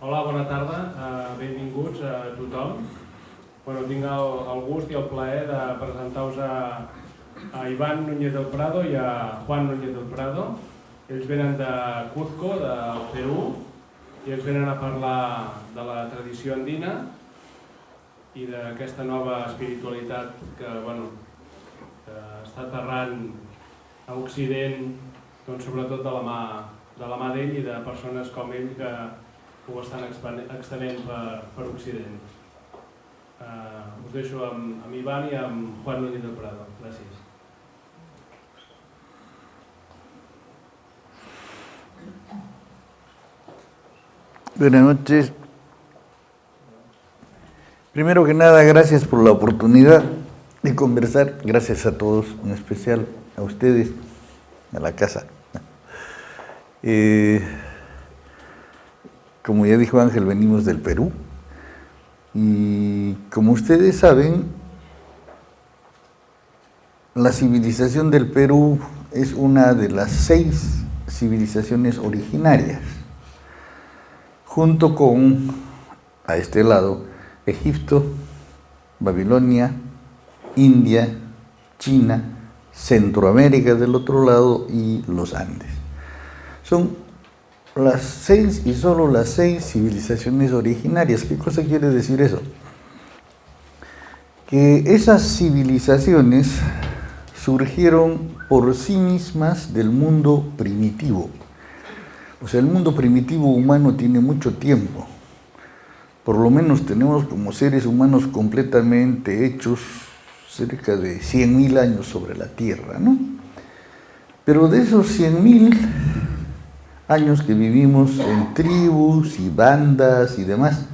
Hola, bona tarda, benvinguts a tothom. Tinc el gust i el plaer de presentar-vos a Iván Núñez del Prado i a Juan Núñez del Prado. Ells venen de Cuzco, del Perú, i ells venen a parlar de la tradició andina i d'aquesta nova espiritualitat que està aterrant a Occident, sobretot de la mà d'ell i de persones com ell que ho estan extenent per Occident. Us deixo amb Iván i amb Juan Núñez del Prado. Gràcies. Buenas noches. Primero que nada, gracias por la oportunidad de conversar. Gracias a todos, en especial a ustedes, a la casa. Como ya dijo Ángel, venimos del Perú. Y como ustedes saben, la civilización del Perú es una de las 6 civilizaciones originarias, junto con, a este lado, Egipto, Babilonia, India, China, Centroamérica del otro lado y los Andes. Son las 6 y solo las 6 civilizaciones originarias. ¿Qué cosa quiere decir eso? Que esas civilizaciones surgieron por sí mismas del mundo primitivo. O sea, el mundo primitivo humano tiene mucho tiempo. Por lo menos tenemos como seres humanos completamente hechos cerca de 100.000 años sobre la Tierra, ¿no? Pero de esos 100.000 años que vivimos en tribus y bandas y demás,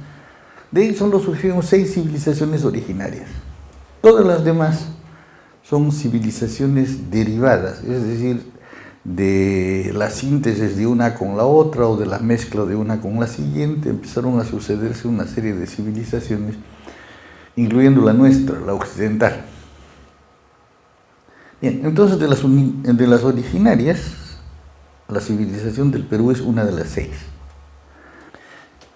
de ahí solo surgieron 6 civilizaciones originarias. Todas las demás son civilizaciones derivadas, es decir, de la síntesis de una con la otra o de la mezcla de una con la siguiente, empezaron a sucederse una serie de civilizaciones, incluyendo la nuestra, la occidental. Bien, entonces de las originarias, la civilización del Perú es una de las 6.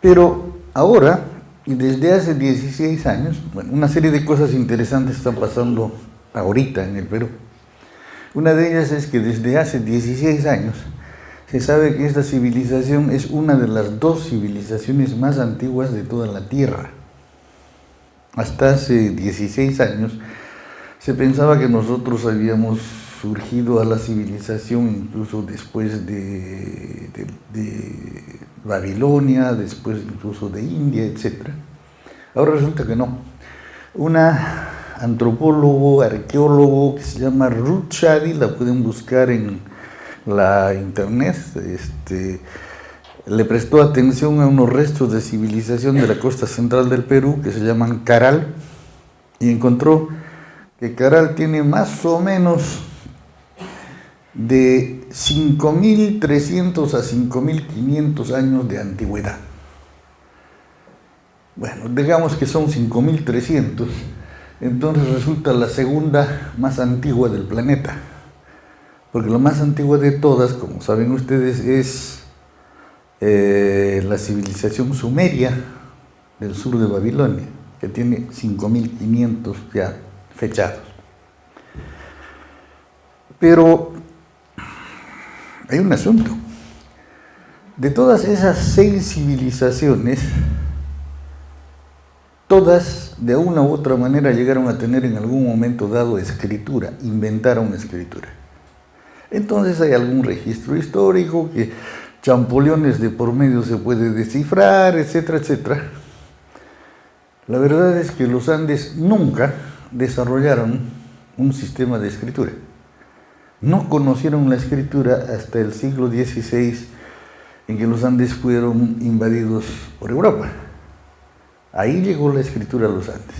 Pero ahora, y desde hace 16 años, una serie de cosas interesantes están pasando ahorita en el Perú. Una de ellas es que desde hace 16 años se sabe que esta civilización es una de las 2 civilizaciones más antiguas de toda la Tierra. Hasta hace 16 años se pensaba que nosotros habíamos surgido a la civilización incluso después de Babilonia, después incluso de India, etc. Ahora resulta que no. Una antropólogo, arqueólogo que se llama Ruth Shadi, la pueden buscar en la internet, le prestó atención a unos restos de civilización de la costa central del Perú que se llaman Caral y encontró que Caral tiene más o menos de 5.300 a 5.500 años de antigüedad. Bueno, digamos que son 5.300, entonces resulta la segunda más antigua del planeta, porque la más antigua de todas, como saben ustedes, es la civilización sumeria del sur de Babilonia, que tiene 5.500 ya fechados. Pero hay un asunto. De todas esas 6 civilizaciones, todas de una u otra manera llegaron a tener en algún momento dado escritura, inventaron escritura. Entonces hay algún registro histórico que champoleones de por medio se puede descifrar, etcétera, etcétera. La verdad es que los Andes nunca desarrollaron un sistema de escritura. No conocieron la escritura hasta el siglo XVI, en que los Andes fueron invadidos por Europa. Ahí llegó la escritura a los Andes.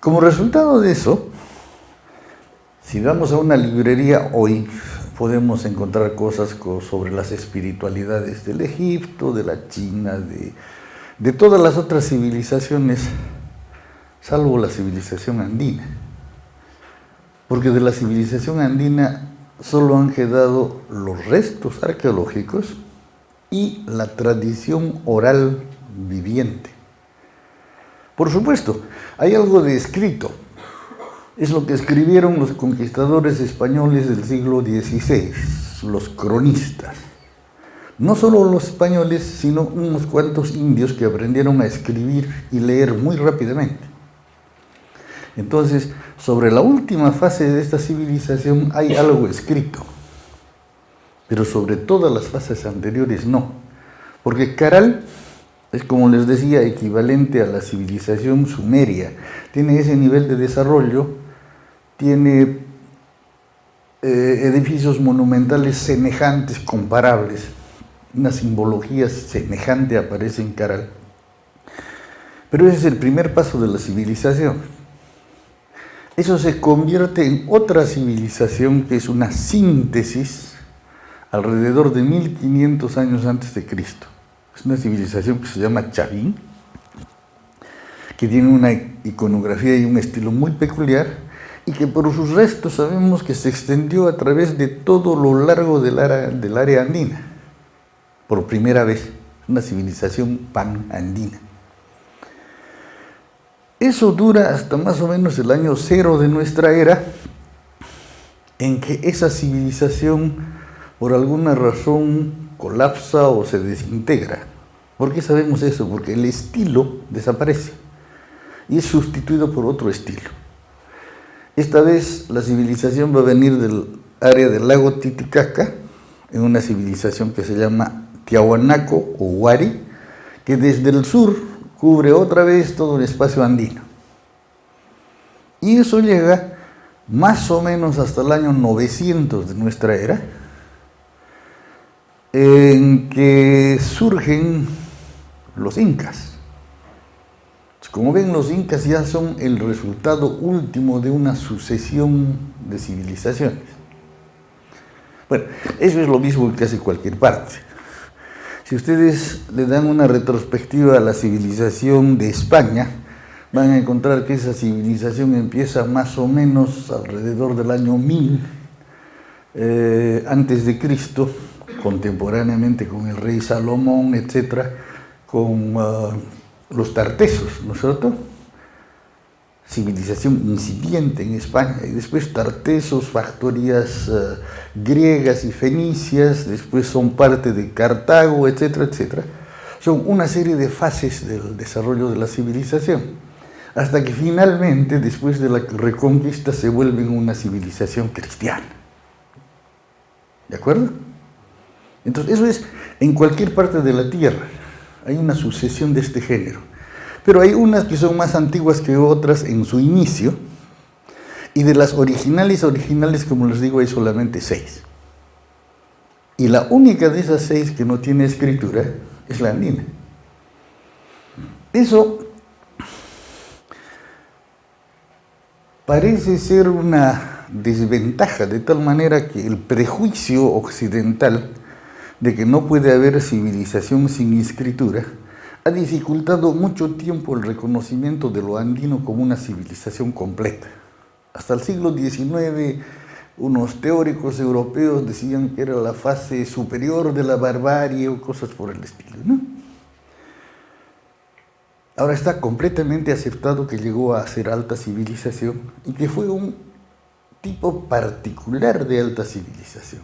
Como resultado de eso, si vamos a una librería hoy, podemos encontrar cosas sobre las espiritualidades del Egipto, de la China, de todas las otras civilizaciones, salvo la civilización andina. Porque de la civilización andina solo han quedado los restos arqueológicos y la tradición oral viviente. Por supuesto, hay algo de escrito. Es lo que escribieron los conquistadores españoles del siglo XVI, los cronistas. No solo los españoles, sino unos cuantos indios que aprendieron a escribir y leer muy rápidamente. Entonces, sobre la última fase de esta civilización hay algo escrito, pero sobre todas las fases anteriores no, porque Caral es, como les decía, equivalente a la civilización sumeria. Tiene ese nivel de desarrollo, tiene edificios monumentales semejantes, comparables, una simbología semejante aparece en Caral. Pero ese es el primer paso de la civilización. Eso se convierte en otra civilización que es una síntesis alrededor de 1500 años antes de Cristo. Es una civilización que se llama Chavín, que tiene una iconografía y un estilo muy peculiar y que por sus restos sabemos que se extendió a través de todo lo largo del área andina. Por primera vez, una civilización pan-andina. Eso dura hasta más o menos el año 0 de nuestra era, en que esa civilización, por alguna razón, colapsa o se desintegra. ¿Por qué sabemos eso? Porque el estilo desaparece y es sustituido por otro estilo. Esta vez la civilización va a venir del área del lago Titicaca, en una civilización que se llama Tiahuanaco o Huari, que desde el sur cubre otra vez todo el espacio andino. Y eso llega más o menos hasta el año 900 de nuestra era, en que surgen los incas. Como ven, los incas ya son el resultado último de una sucesión de civilizaciones. Bueno, eso es lo mismo que casi cualquier parte. Si ustedes le dan una retrospectiva a la civilización de España, van a encontrar que esa civilización empieza más o menos alrededor del año 1000 antes de Cristo, contemporáneamente con el rey Salomón, etc., con los tartesos, ¿no es cierto? Civilización incipiente en España, y después tartesos, factorías griegas y fenicias, después son parte de Cartago, etcétera, etcétera. Son una serie de fases del desarrollo de la civilización, hasta que finalmente, después de la Reconquista, se vuelven una civilización cristiana. ¿De acuerdo? Entonces, eso es en cualquier parte de la Tierra. Hay una sucesión de este género. Pero hay unas que son más antiguas que otras en su inicio, y de las originales, como les digo, hay solamente 6. Y la única de esas 6 que no tiene escritura es la andina. Eso parece ser una desventaja, de tal manera que el prejuicio occidental de que no puede haber civilización sin escritura ha dificultado mucho tiempo el reconocimiento de lo andino como una civilización completa. Hasta el siglo XIX, unos teóricos europeos decían que era la fase superior de la barbarie o cosas por el estilo, ¿no? Ahora está completamente aceptado que llegó a ser alta civilización y que fue un tipo particular de alta civilización,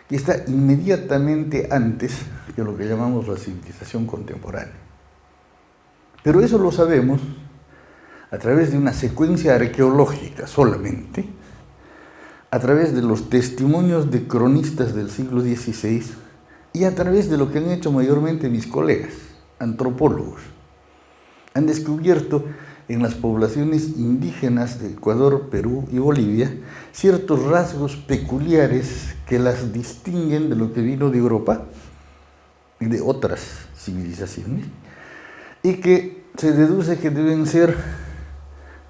que está inmediatamente antes que lo que llamamos la civilización contemporánea. Pero eso lo sabemos a través de una secuencia arqueológica solamente, a través de los testimonios de cronistas del siglo XVI y a través de lo que han hecho mayormente mis colegas, antropólogos. Han descubierto en las poblaciones indígenas de Ecuador, Perú y Bolivia ciertos rasgos peculiares que las distinguen de lo que vino de Europa y de otras civilizaciones, y que se deduce que deben ser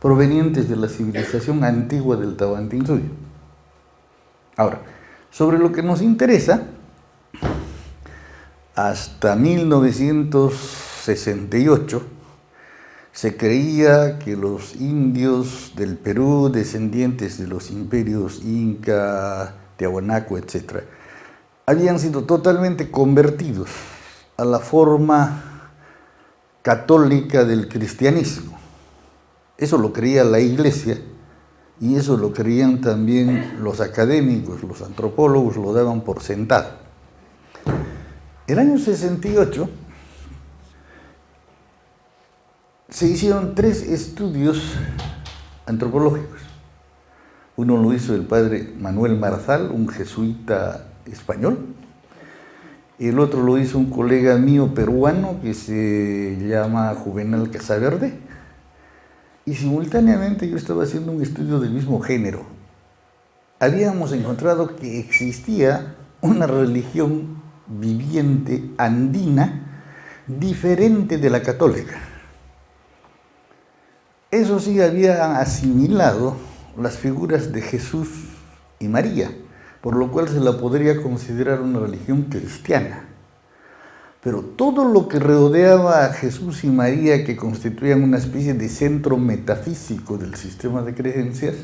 provenientes de la civilización antigua del Tahuantinsuyo. Ahora, sobre lo que nos interesa, hasta 1968 se creía que los indios del Perú, descendientes de los imperios Inca, Tiahuanaco, etc., habían sido totalmente convertidos a la forma católica del cristianismo. Eso lo creía la Iglesia y eso lo creían también los académicos, los antropólogos, lo daban por sentado. El año 68 se hicieron 3 estudios antropológicos. Uno lo hizo el padre Manuel Marzal, un jesuita español. El otro lo hizo un colega mío peruano que se llama Juvenal Casaverde. Y simultáneamente yo estaba haciendo un estudio del mismo género. Habíamos encontrado que existía una religión viviente andina diferente de la católica. Eso sí, había asimilado las figuras de Jesús y María, por lo cual se la podría considerar una religión cristiana. Pero todo lo que rodeaba a Jesús y María, que constituían una especie de centro metafísico del sistema de creencias,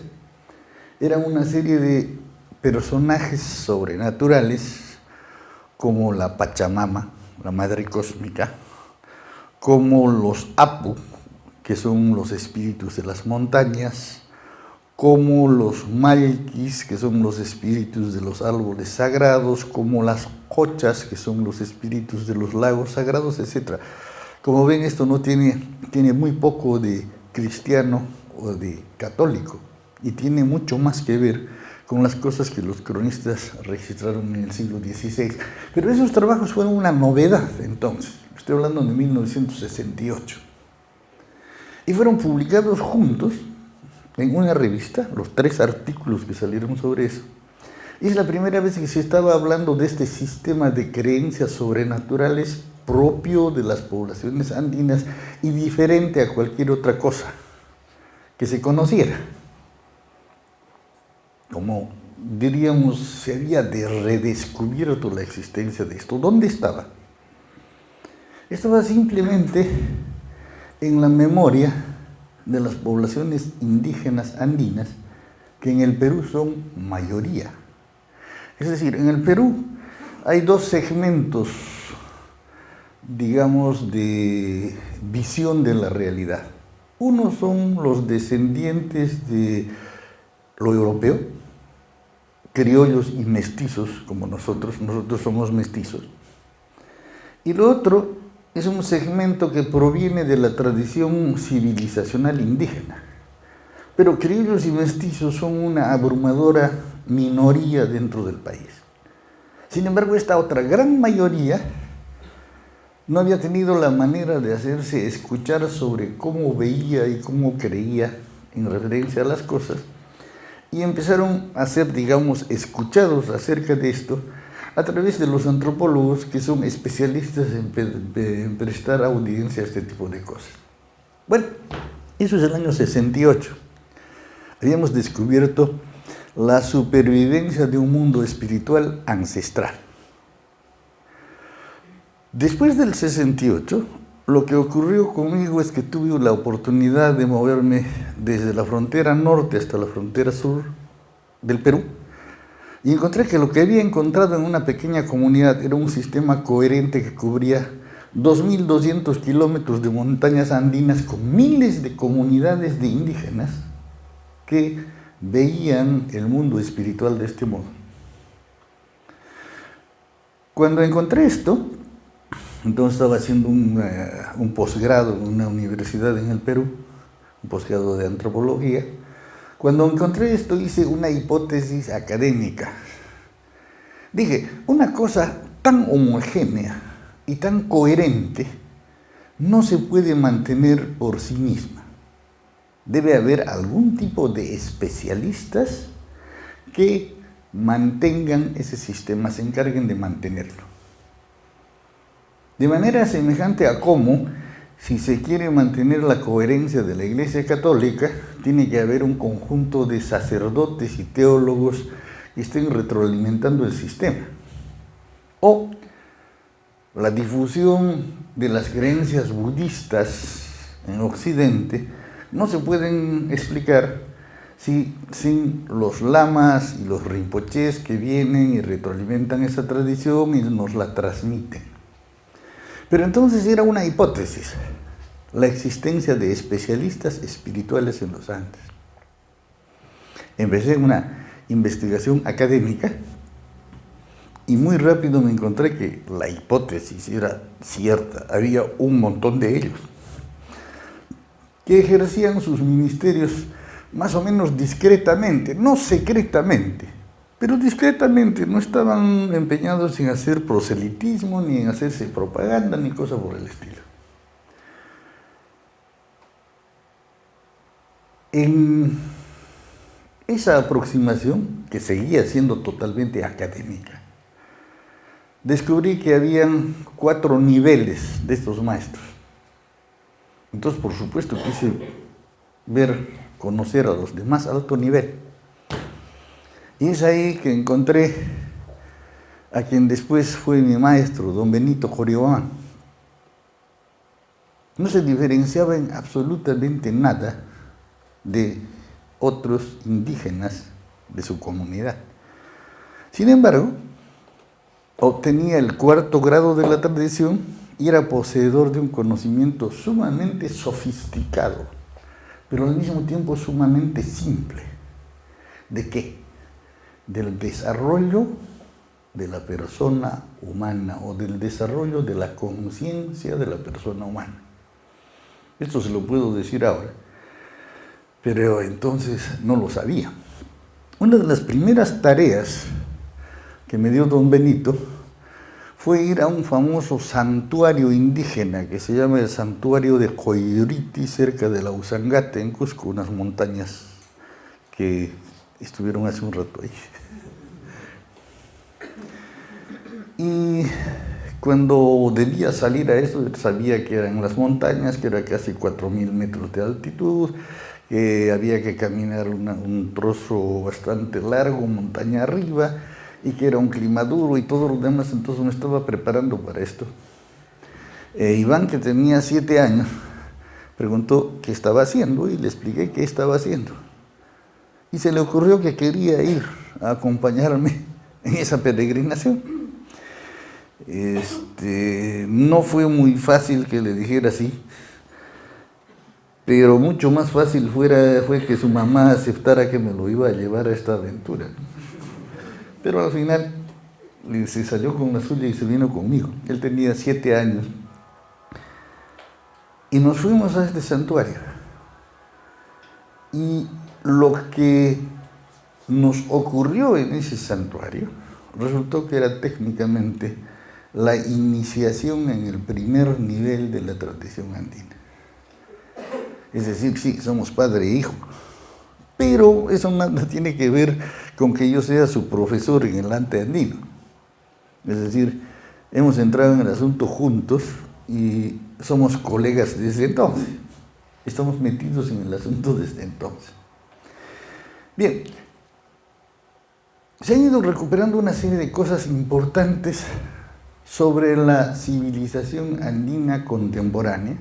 eran una serie de personajes sobrenaturales, como la Pachamama, la Madre Cósmica, como los Apu, que son los espíritus de las montañas, como los Malquis, que son los espíritus de los árboles sagrados, como las Cochas, que son los espíritus de los lagos sagrados, etc. Como ven, esto no tiene muy poco de cristiano o de católico, y tiene mucho más que ver con las cosas que los cronistas registraron en el siglo XVI. Pero esos trabajos fueron una novedad entonces, estoy hablando de 1968. Y fueron publicados juntos en una revista, los 3 artículos que salieron sobre eso. Y es la primera vez que se estaba hablando de este sistema de creencias sobrenaturales propio de las poblaciones andinas y diferente a cualquier otra cosa que se conociera. Como diríamos, se había redescubierto la existencia de esto. ¿Dónde estaba? Estaba simplemente en la memoria de las poblaciones indígenas andinas, que en el Perú son mayoría. Es decir, en el Perú hay 2 segmentos, digamos, de visión de la realidad. Uno son los descendientes de lo europeo, criollos y mestizos, como nosotros somos mestizos. Y lo otro es un segmento que proviene de la tradición civilizacional indígena. Pero criollos y mestizos son una abrumadora minoría dentro del país. Sin embargo, esta otra gran mayoría no había tenido la manera de hacerse escuchar sobre cómo veía y cómo creía en referencia a las cosas, y empezaron a ser, digamos, escuchados acerca de esto a través de los antropólogos, que son especialistas en prestar audiencia a este tipo de cosas. Bueno, eso es el año 68. Habíamos descubierto la supervivencia de un mundo espiritual ancestral. Después del 68, lo que ocurrió conmigo es que tuve la oportunidad de moverme desde la frontera norte hasta la frontera sur del Perú, y encontré que lo que había encontrado en una pequeña comunidad era un sistema coherente que cubría 2.200 kilómetros de montañas andinas con miles de comunidades de indígenas que veían el mundo espiritual de este modo. Cuando encontré esto, entonces estaba haciendo un posgrado en una universidad en el Perú, un posgrado de antropología. Cuando encontré esto, hice una hipótesis académica. Dije, una cosa tan homogénea y tan coherente no se puede mantener por sí misma. Debe haber algún tipo de especialistas que mantengan ese sistema, se encarguen de mantenerlo. De manera semejante a cómo, si se quiere mantener la coherencia de la Iglesia Católica, tiene que haber un conjunto de sacerdotes y teólogos que estén retroalimentando el sistema. O la difusión de las creencias budistas en Occidente no se pueden explicar sin los lamas y los rinpochés que vienen y retroalimentan esa tradición y nos la transmiten. Pero entonces era una hipótesis, la existencia de especialistas espirituales en los Andes. Empecé una investigación académica y muy rápido me encontré que la hipótesis era cierta, había un montón de ellos que ejercían sus ministerios más o menos discretamente, no secretamente, pero discretamente, no estaban empeñados en hacer proselitismo, ni en hacerse propaganda, ni cosa por el estilo. En esa aproximación, que seguía siendo totalmente académica, descubrí que habían 4 niveles de estos maestros. Entonces, por supuesto, quise conocer a los de más alto nivel. Y es ahí que encontré a quien después fue mi maestro, don Benito Joriobán. No se diferenciaba en absolutamente nada de otros indígenas de su comunidad. Sin embargo, obtenía el 4º grado de la tradición y era poseedor de un conocimiento sumamente sofisticado, pero al mismo tiempo sumamente simple. ¿De qué? Del desarrollo de la persona humana o del desarrollo de la conciencia de la persona humana. Esto se lo puedo decir ahora, pero entonces no lo sabía. Una de las primeras tareas que me dio don Benito fue ir a un famoso santuario indígena que se llama el santuario de Coiriti, cerca de la Usangate, en Cusco, unas montañas que estuvieron hace un rato ahí. Y cuando debía salir a eso, sabía que eran las montañas, que era casi 4.000 metros de altitud, que había que caminar un trozo bastante largo, montaña arriba, y que era un clima duro y todo lo demás. Entonces me estaba preparando para esto. Iván, que tenía 7 años, preguntó qué estaba haciendo y le expliqué qué estaba haciendo. Y se le ocurrió que quería ir a acompañarme en esa peregrinación. No fue muy fácil que le dijera sí, pero mucho más fácil fue que su mamá aceptara que me lo iba a llevar a esta aventura. Pero al final se salió con la suya y se vino conmigo. Él tenía 7 años. Y nos fuimos a este santuario. Y lo que nos ocurrió en ese santuario resultó que era técnicamente la iniciación en el primer nivel de la tradición andina. Es decir, sí, somos padre e hijo, pero eso nada tiene que ver con que yo sea su profesor en el ante andino. Es decir, hemos entrado en el asunto juntos y somos colegas desde entonces. Estamos metidos en el asunto desde entonces. Bien, se han ido recuperando una serie de cosas importantes sobre la civilización andina contemporánea,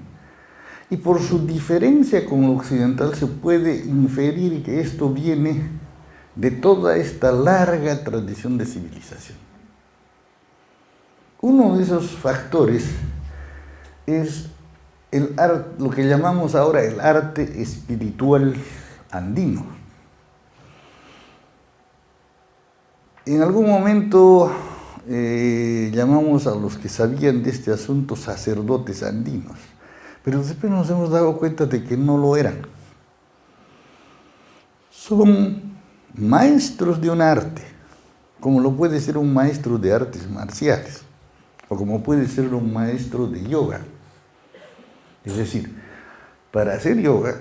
y por su diferencia con lo occidental se puede inferir que esto viene de toda esta larga tradición de civilización. Uno de esos factores es lo que llamamos ahora el arte espiritual andino. En algún momento llamamos a los que sabían de este asunto sacerdotes andinos, pero después nos hemos dado cuenta de que no lo eran. Son maestros de un arte, como lo puede ser un maestro de artes marciales, o como puede ser un maestro de yoga. Es decir, para hacer yoga,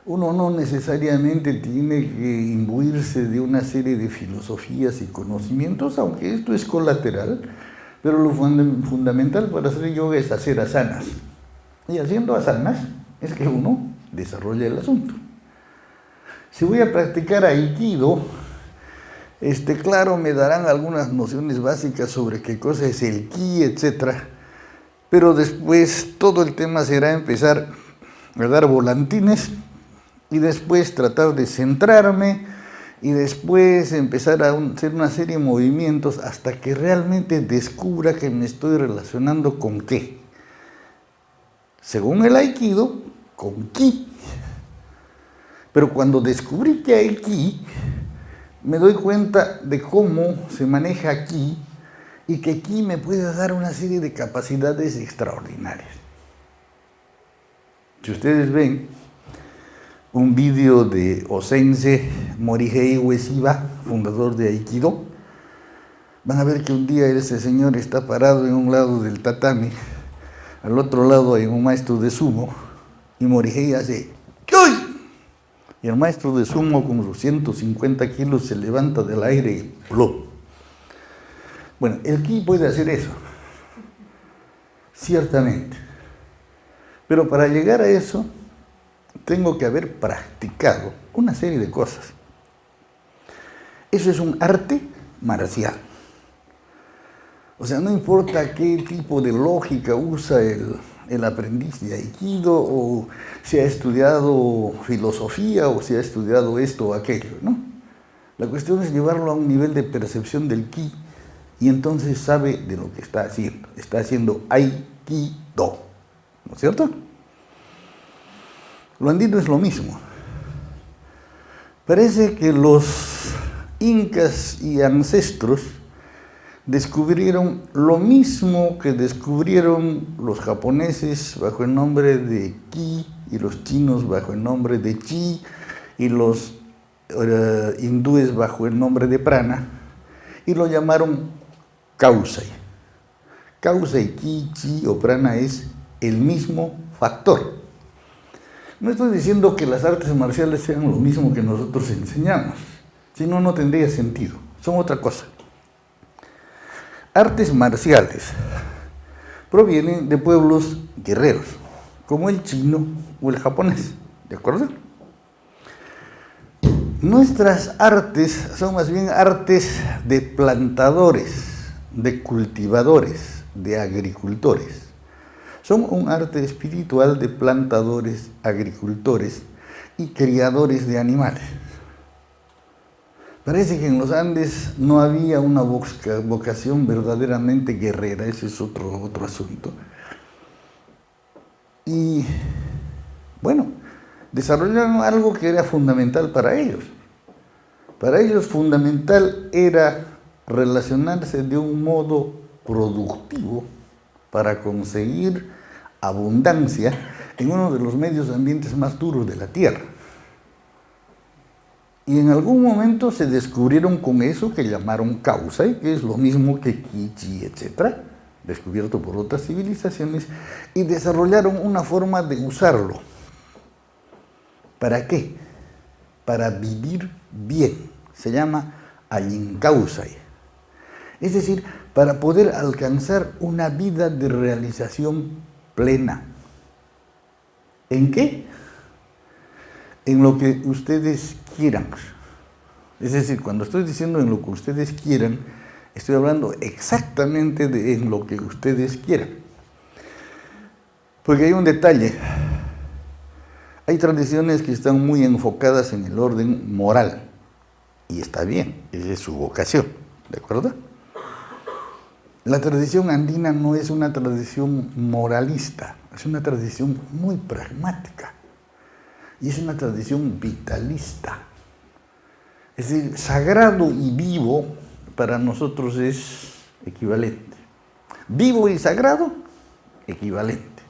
uno no necesariamente tiene que imbuirse de una serie de filosofías y conocimientos, aunque esto es colateral, pero lo fundamental para hacer yoga es hacer asanas. Y haciendo asanas es que uno desarrolla el asunto. Si voy a practicar aikido, claro, me darán algunas nociones básicas sobre qué cosa es el ki, etc. Pero después todo el tema será empezar a dar volantines y después tratar de centrarme y después empezar a hacer una serie de movimientos hasta que realmente descubra que me estoy relacionando con qué. Según el Aikido, con Ki. Pero cuando descubrí que hay Ki, me doy cuenta de cómo se maneja Ki y que Ki me puede dar una serie de capacidades extraordinarias. Si ustedes ven un vídeo de Osensei Morihei Ueshiba, fundador de Aikido, van a ver que un día ese señor está parado en un lado del tatami, al otro lado hay un maestro de sumo, y Morihei hace ¡Kyoi! Y el maestro de sumo con sus 150 kilos se levanta del aire y ¡plum! Bueno, el Ki puede hacer eso, ciertamente. Pero para llegar a eso, tengo que haber practicado una serie de cosas. Eso es un arte marcial. O sea, no importa qué tipo de lógica usa el aprendiz de Aikido, o si ha estudiado filosofía, o si ha estudiado esto o aquello, ¿no? La cuestión es llevarlo a un nivel de percepción del Ki, y entonces sabe de lo que está haciendo. Está haciendo Aikido, ¿no es cierto? Lo andino es lo mismo. Parece que los incas y ancestros descubrieron lo mismo que descubrieron los japoneses bajo el nombre de Ki, y los chinos bajo el nombre de Chi, y los hindúes bajo el nombre de Prana, y lo llamaron Kausai. Kausai, Ki, Chi o Prana es el mismo factor. No estoy diciendo que las artes marciales sean lo mismo que nosotros enseñamos, si no, no tendría sentido, son otra cosa. Artes marciales provienen de pueblos guerreros, como el chino o el japonés, ¿de acuerdo? Nuestras artes son más bien artes de plantadores, de cultivadores, de agricultores. Son un arte espiritual de plantadores, agricultores y criadores de animales. Parece que en los Andes no había una vocación verdaderamente guerrera, ese es otro asunto. Y bueno, desarrollaron algo que era fundamental para ellos. Para ellos fundamental era relacionarse de un modo productivo para conseguir abundancia en uno de los medios ambientes más duros de la Tierra. Y en algún momento se descubrieron con eso que llamaron Kausai, que es lo mismo que Ki, Chi, etc., descubierto por otras civilizaciones, y desarrollaron una forma de usarlo. ¿Para qué? Para vivir bien. Se llama Ayinkausai. Es decir, para poder alcanzar una vida de realización plena. ¿En qué? En lo que ustedes quieran. Es decir, cuando estoy diciendo en lo que ustedes quieran, estoy hablando exactamente de en lo que ustedes quieran. Porque hay un detalle. Hay tradiciones que están muy enfocadas en el orden moral. Y está bien, esa es su vocación, ¿de acuerdo? La tradición andina no es una tradición moralista, es una tradición muy pragmática. Y es una tradición vitalista. Es decir, sagrado y vivo para nosotros es equivalente. Vivo y sagrado, equivalente.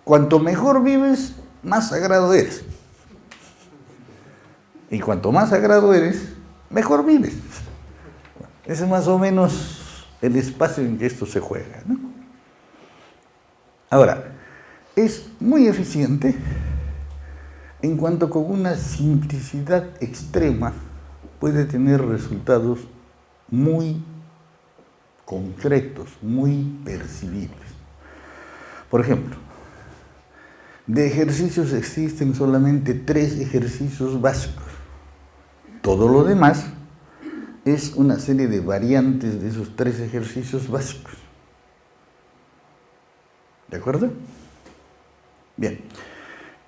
Cuanto mejor vives, más sagrado eres. Y cuanto más sagrado eres, mejor vives. Ese es más o menos el espacio en que esto se juega, ¿no? Ahora, es muy eficiente en cuanto con una simplicidad extrema puede tener resultados muy concretos, muy percibibles. Por ejemplo, de ejercicios existen solamente 3 ejercicios básicos. Todo lo demás es una serie de variantes de esos 3 ejercicios básicos. ¿De acuerdo? Bien.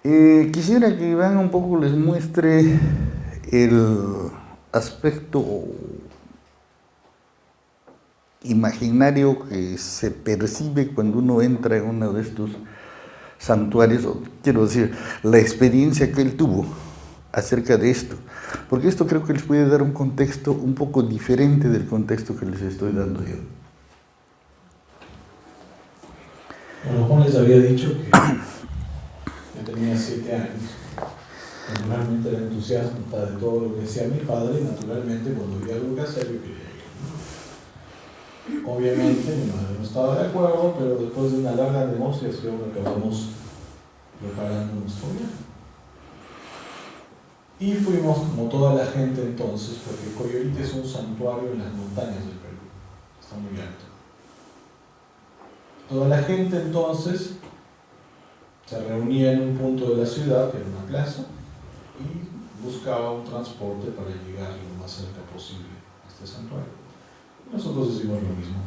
Quisiera que Iván un poco les muestre el aspecto imaginario que se percibe cuando uno entra en uno de estos santuarios, o quiero decir, la experiencia que él tuvo acerca de esto, porque esto creo que les puede dar un contexto un poco diferente del contexto que les estoy dando yo. Bueno, Juan les había dicho que yo tenía 7 años. Naturalmente era entusiasta de todo lo que decía mi padre y naturalmente cuando había algo que hacer yo quería ir. Obviamente mi madre no estaba de acuerdo, pero después de una larga negociación acabamos preparando nuestro viaje. Y fuimos como toda la gente entonces, porque Coyolite es un santuario en las montañas del Perú, está muy alto. Toda la gente entonces se reunía en un punto de la ciudad, que era una plaza, y buscaba un transporte para llegar lo más cerca posible a este santuario. Nosotros hicimos lo mismo.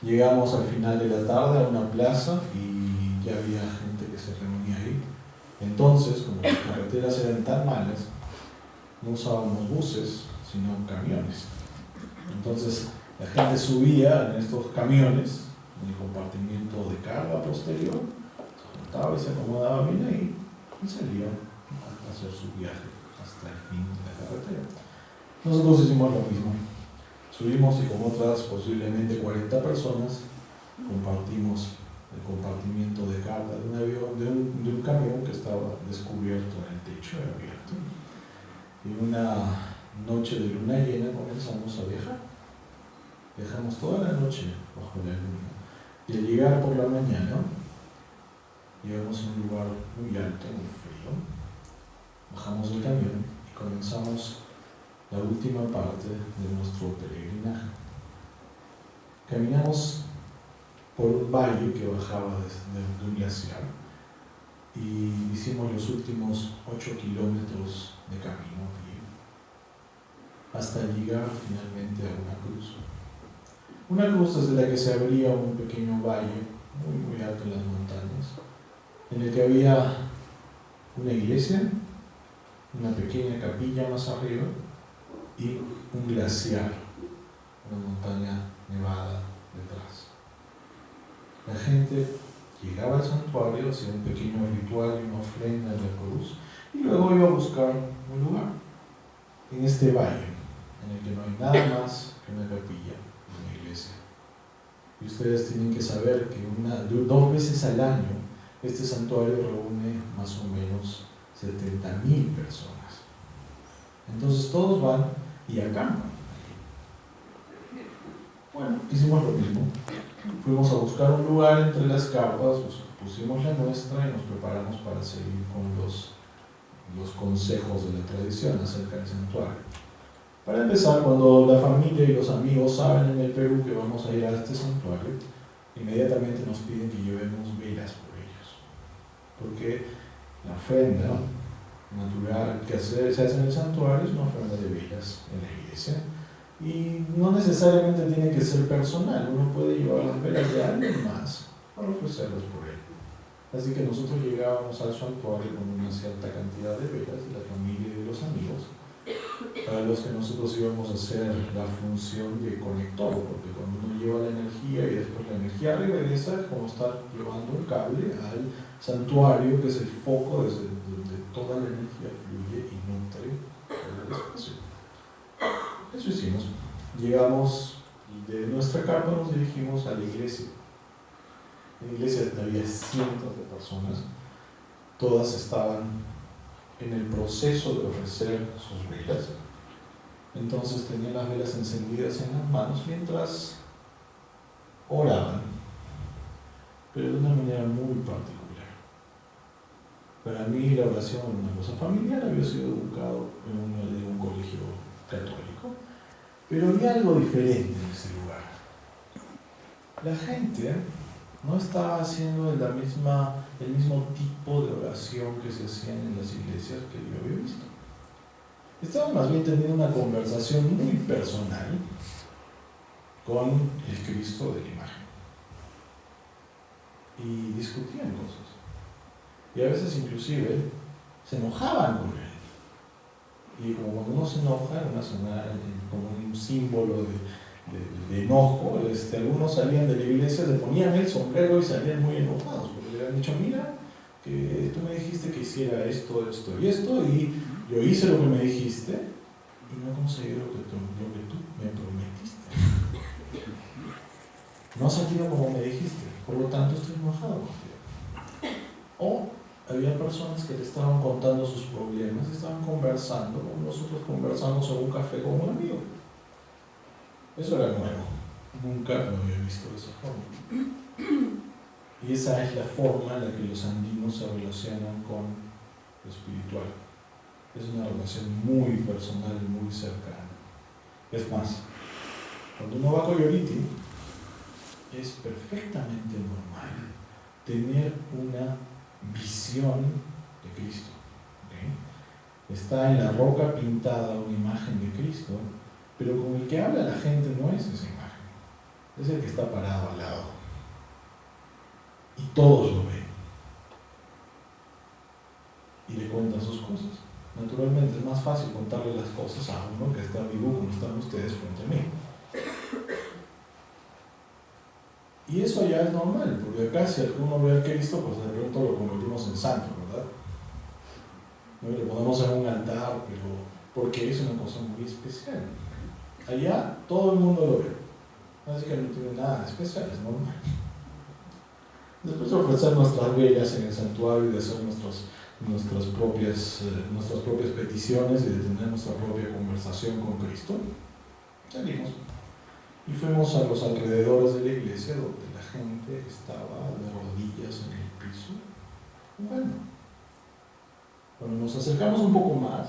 Llegamos al final de la tarde a una plaza y ya había gente que se reunía ahí. Entonces, como las carreteras eran tan malas, no usábamos buses, sino camiones. Entonces, la gente subía en estos camiones, en el compartimiento de carga posterior, se juntaba y se acomodaba bien ahí y salía a hacer su viaje hasta el fin de la carretera. Nosotros hicimos lo mismo. Subimos y con otras posiblemente 40 personas compartimos el compartimiento de carga de un avión, de un camión que estaba descubierto en el techo abierto. Y una noche de luna llena comenzamos a viajar. Viajamos toda la noche bajo la luna. Y al llegar por la mañana, llegamos a un lugar muy alto, muy frío. Bajamos del camión y comenzamos la última parte de nuestro peregrinaje. Caminamos por un valle que bajaba de un glaciar y hicimos los últimos 8 kilómetros de camino a pie hasta llegar finalmente a una cruz. Una cruz desde la que se abría un pequeño valle muy alto en las montañas, en el que había una iglesia, una pequeña capilla más arriba y un glaciar, una montaña nevada detrás. La gente llegaba al santuario, hacía un pequeño ritual y una ofrenda en la cruz y luego iba a buscar un lugar en este valle en el que no hay nada más que una capilla y una iglesia. Y ustedes tienen que saber que 2 veces al año este santuario reúne más o menos 70.000 personas. Entonces todos van y acampan. Bueno, hicimos lo mismo. Fuimos a buscar un lugar entre las carpas, pusimos la nuestra y nos preparamos para seguir con los consejos de la tradición acerca del santuario. Para empezar, cuando la familia y los amigos saben en el Perú que vamos a ir a este santuario, inmediatamente nos piden que llevemos velas por ellos. Porque la ofrenda natural que se hace en el santuario es una ofrenda de velas en la iglesia. Y no necesariamente tiene que ser personal, uno puede llevar las velas de alguien más para ofrecerlas por él. Así que nosotros llegábamos al santuario con una cierta cantidad de velas de la familia y de los amigos, para los que nosotros íbamos a hacer la función de conector, porque cuando uno lleva la energía y después la energía regresa, es como estar llevando un cable al santuario, que es el foco desde donde toda la energía fluye y nutre el espacio. Eso hicimos. Llegamos y de nuestra carpa nos dirigimos a la iglesia. En la iglesia había cientos de personas, todas estaban en el proceso de ofrecer sus velas. Entonces tenían las velas encendidas en las manos mientras oraban, pero de una manera muy particular. Para mí la oración era una cosa familiar, había sido educado en un colegio católico, pero había algo diferente en ese lugar. La gente no estaba haciendo el mismo tipo de oración que se hacían en las iglesias que yo había visto. Estaban más bien teniendo una conversación muy personal con el Cristo de la imagen y discutían cosas. Y a veces inclusive se enojaban con él. Y como cuando uno se enoja, como un símbolo de enojo, algunos salían de la iglesia, le ponían el sombrero y salían muy enojados, porque le habían dicho, mira, que tú me dijiste que hiciera esto, esto y esto, y yo hice lo que me dijiste, y no conseguí lo que tú me prometiste. No ha salido como me dijiste, por lo tanto estoy enojado contigo. O había personas que le estaban contando sus problemas, estaban conversando, como nosotros conversamos en un café con un amigo. Eso era nuevo, nunca lo había visto de esa forma. Y esa es la forma en la que los andinos se relacionan con lo espiritual. Es una relación muy personal y muy cercana. Es más, cuando uno va a Coyoriti, es perfectamente normal tener una visión de Cristo. ¿Okay? Está en la roca pintada una imagen de Cristo, pero con el que habla la gente no es esa imagen, es el que está parado al lado. Y todos lo ven. Y le cuentan sus cosas. Naturalmente es más fácil contarle las cosas a uno que está vivo como están ustedes frente a mí. Y eso ya es normal, porque acá si alguno ve a Cristo, pues de pronto lo convertimos en santo, ¿verdad? ¿No? Le ponemos en un altar, pero porque es una cosa muy especial. Allá todo el mundo lo ve. Así que no tiene nada de especial, es normal. Después de ofrecer nuestras velas en el santuario y de hacer nuestras propias peticiones y de tener nuestra propia conversación con Cristo, salimos. Y fuimos a los alrededores de la iglesia donde la gente estaba de rodillas en el piso. Bueno, cuando nos acercamos un poco más,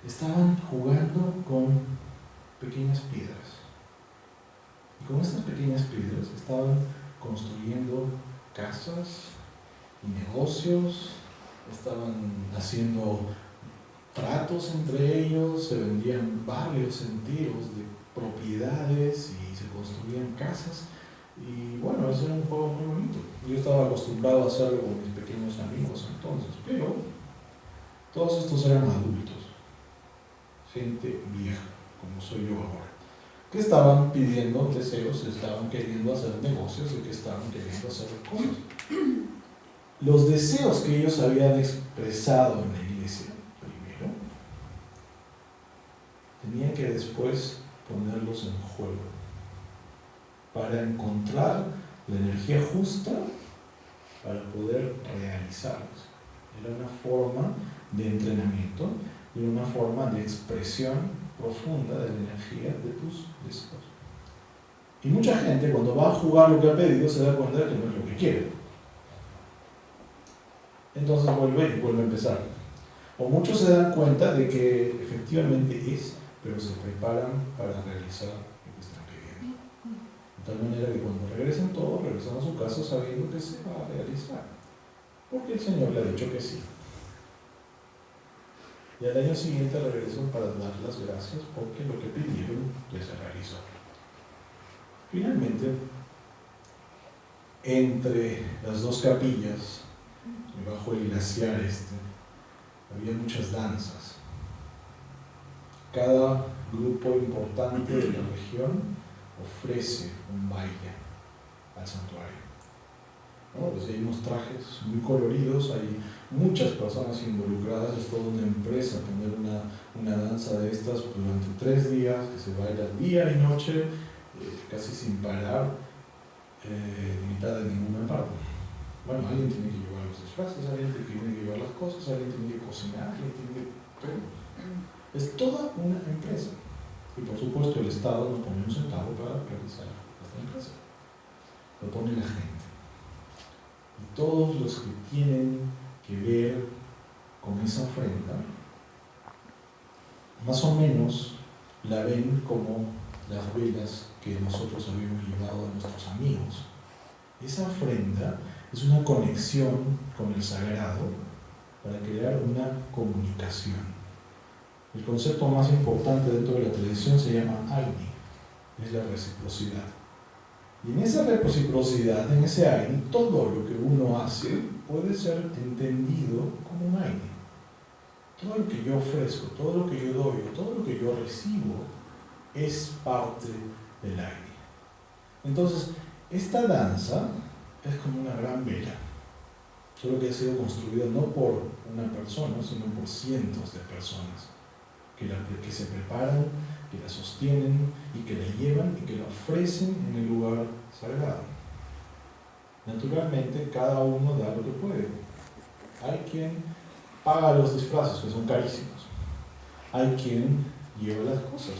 estaban jugando con pequeñas piedras. Y con estas pequeñas piedras estaban construyendo casas y negocios, estaban haciendo tratos entre ellos, se vendían barrios enteros de propiedades y se construían casas. Y bueno, eso era un juego muy bonito. Yo estaba acostumbrado a hacerlo con mis pequeños amigos entonces, pero todos estos eran adultos, gente vieja, como soy yo ahora, que estaban pidiendo deseos, estaban queriendo hacer negocios y que estaban queriendo hacer cosas. Los deseos que ellos habían expresado en la iglesia, primero, tenían que después ponerlos en juego para encontrar la energía justa para poder realizarlos. Era una forma de entrenamiento y una forma de expresión profunda de la energía de tus deseos. Y mucha gente cuando va a jugar lo que ha pedido se da cuenta de que no es lo que quiere. Entonces vuelve a empezar. O muchos se dan cuenta de que efectivamente es, pero se preparan para realizar lo que están pidiendo. De tal manera que cuando regresan todos, regresan a su casa sabiendo que se va a realizar. Porque el Señor le ha dicho que sí. Y al año siguiente regresan para dar las gracias porque lo que pidieron ya se realizó. Finalmente, entre las dos capillas, bajo el glaciar había muchas danzas. Cada grupo importante de la región ofrece un baile al santuario. ¿No? Pues hay unos trajes muy coloridos, hay muchas personas involucradas, es toda una empresa tener una danza de estas durante 3 días, que se baila día y noche, casi sin parar, mitad de ninguna parte. Bueno, alguien tiene que llevar los disfraces, alguien tiene que llevar las cosas, alguien tiene que cocinar, alguien tiene que... Es toda una empresa. Y por supuesto el Estado no pone un centavo para realizar esta empresa. Lo pone la gente. Y todos los que tienen que ver con esa ofrenda, más o menos la ven como las velas que nosotros habíamos llevado a nuestros amigos. Esa ofrenda es una conexión con el sagrado para crear una comunicación. El concepto más importante dentro de la tradición se llama Agni, es la reciprocidad. Y en esa reciprocidad, en ese aire, todo lo que uno hace puede ser entendido como un aire. Todo lo que yo ofrezco, todo lo que yo doy, todo lo que yo recibo es parte del aire. Entonces, esta danza es como una gran vela, solo que ha sido construida no por una persona, sino por cientos de personas que se preparan, que la sostienen y que la llevan y que la ofrecen en el lugar sagrado. Naturalmente, cada uno da lo que puede. Hay quien paga los disfraces, que son carísimos. Hay quien lleva las cosas.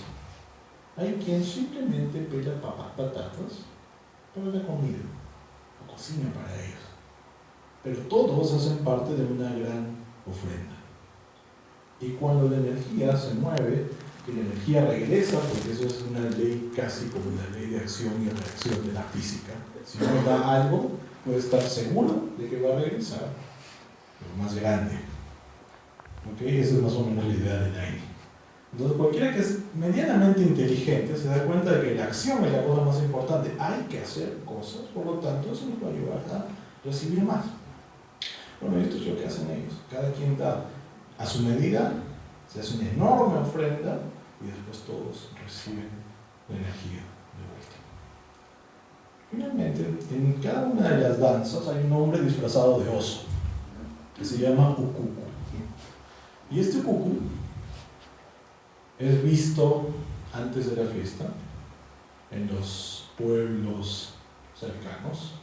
Hay quien simplemente pela papas, patatas para la comida, o cocina para ellos. Pero todos hacen parte de una gran ofrenda. Y cuando la energía se mueve, y la energía regresa, porque eso es una ley casi como la ley de acción y reacción de la física. Si uno da algo, puede estar seguro de que va a regresar, pero más grande. ¿Ok? Esa es más o menos la idea del aire. Entonces cualquiera que es medianamente inteligente se da cuenta de que la acción es la cosa más importante. Hay que hacer cosas, por lo tanto eso nos va a ayudar a recibir más. Bueno, esto es lo que hacen ellos. Cada quien da a su medida, se hace una enorme ofrenda y después todos reciben la energía de vuelta. Finalmente, en cada una de las danzas hay un hombre disfrazado de oso, que se llama ukuku. Y este ukuku es visto antes de la fiesta en los pueblos cercanos,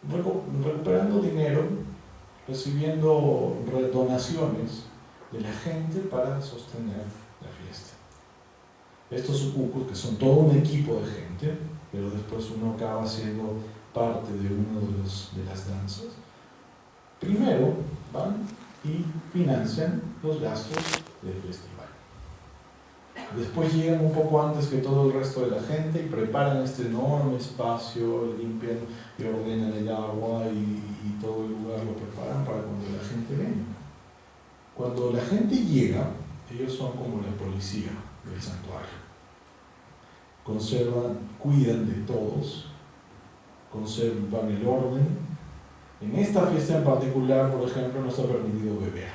recuperando dinero, recibiendo donaciones de la gente para sostener la fiesta. Estos ukukus, que son todo un equipo de gente, pero después uno acaba siendo parte de uno de las danzas, primero van y financian los gastos del festival. Después llegan un poco antes que todo el resto de la gente y preparan este enorme espacio, limpian y ordenan el agua y todo el lugar lo preparan para cuando la gente venga. Cuando la gente llega, ellos son como la policía del santuario. Conservan, cuidan de todos, conservan el orden. En esta fiesta en particular, por ejemplo, no está permitido beber.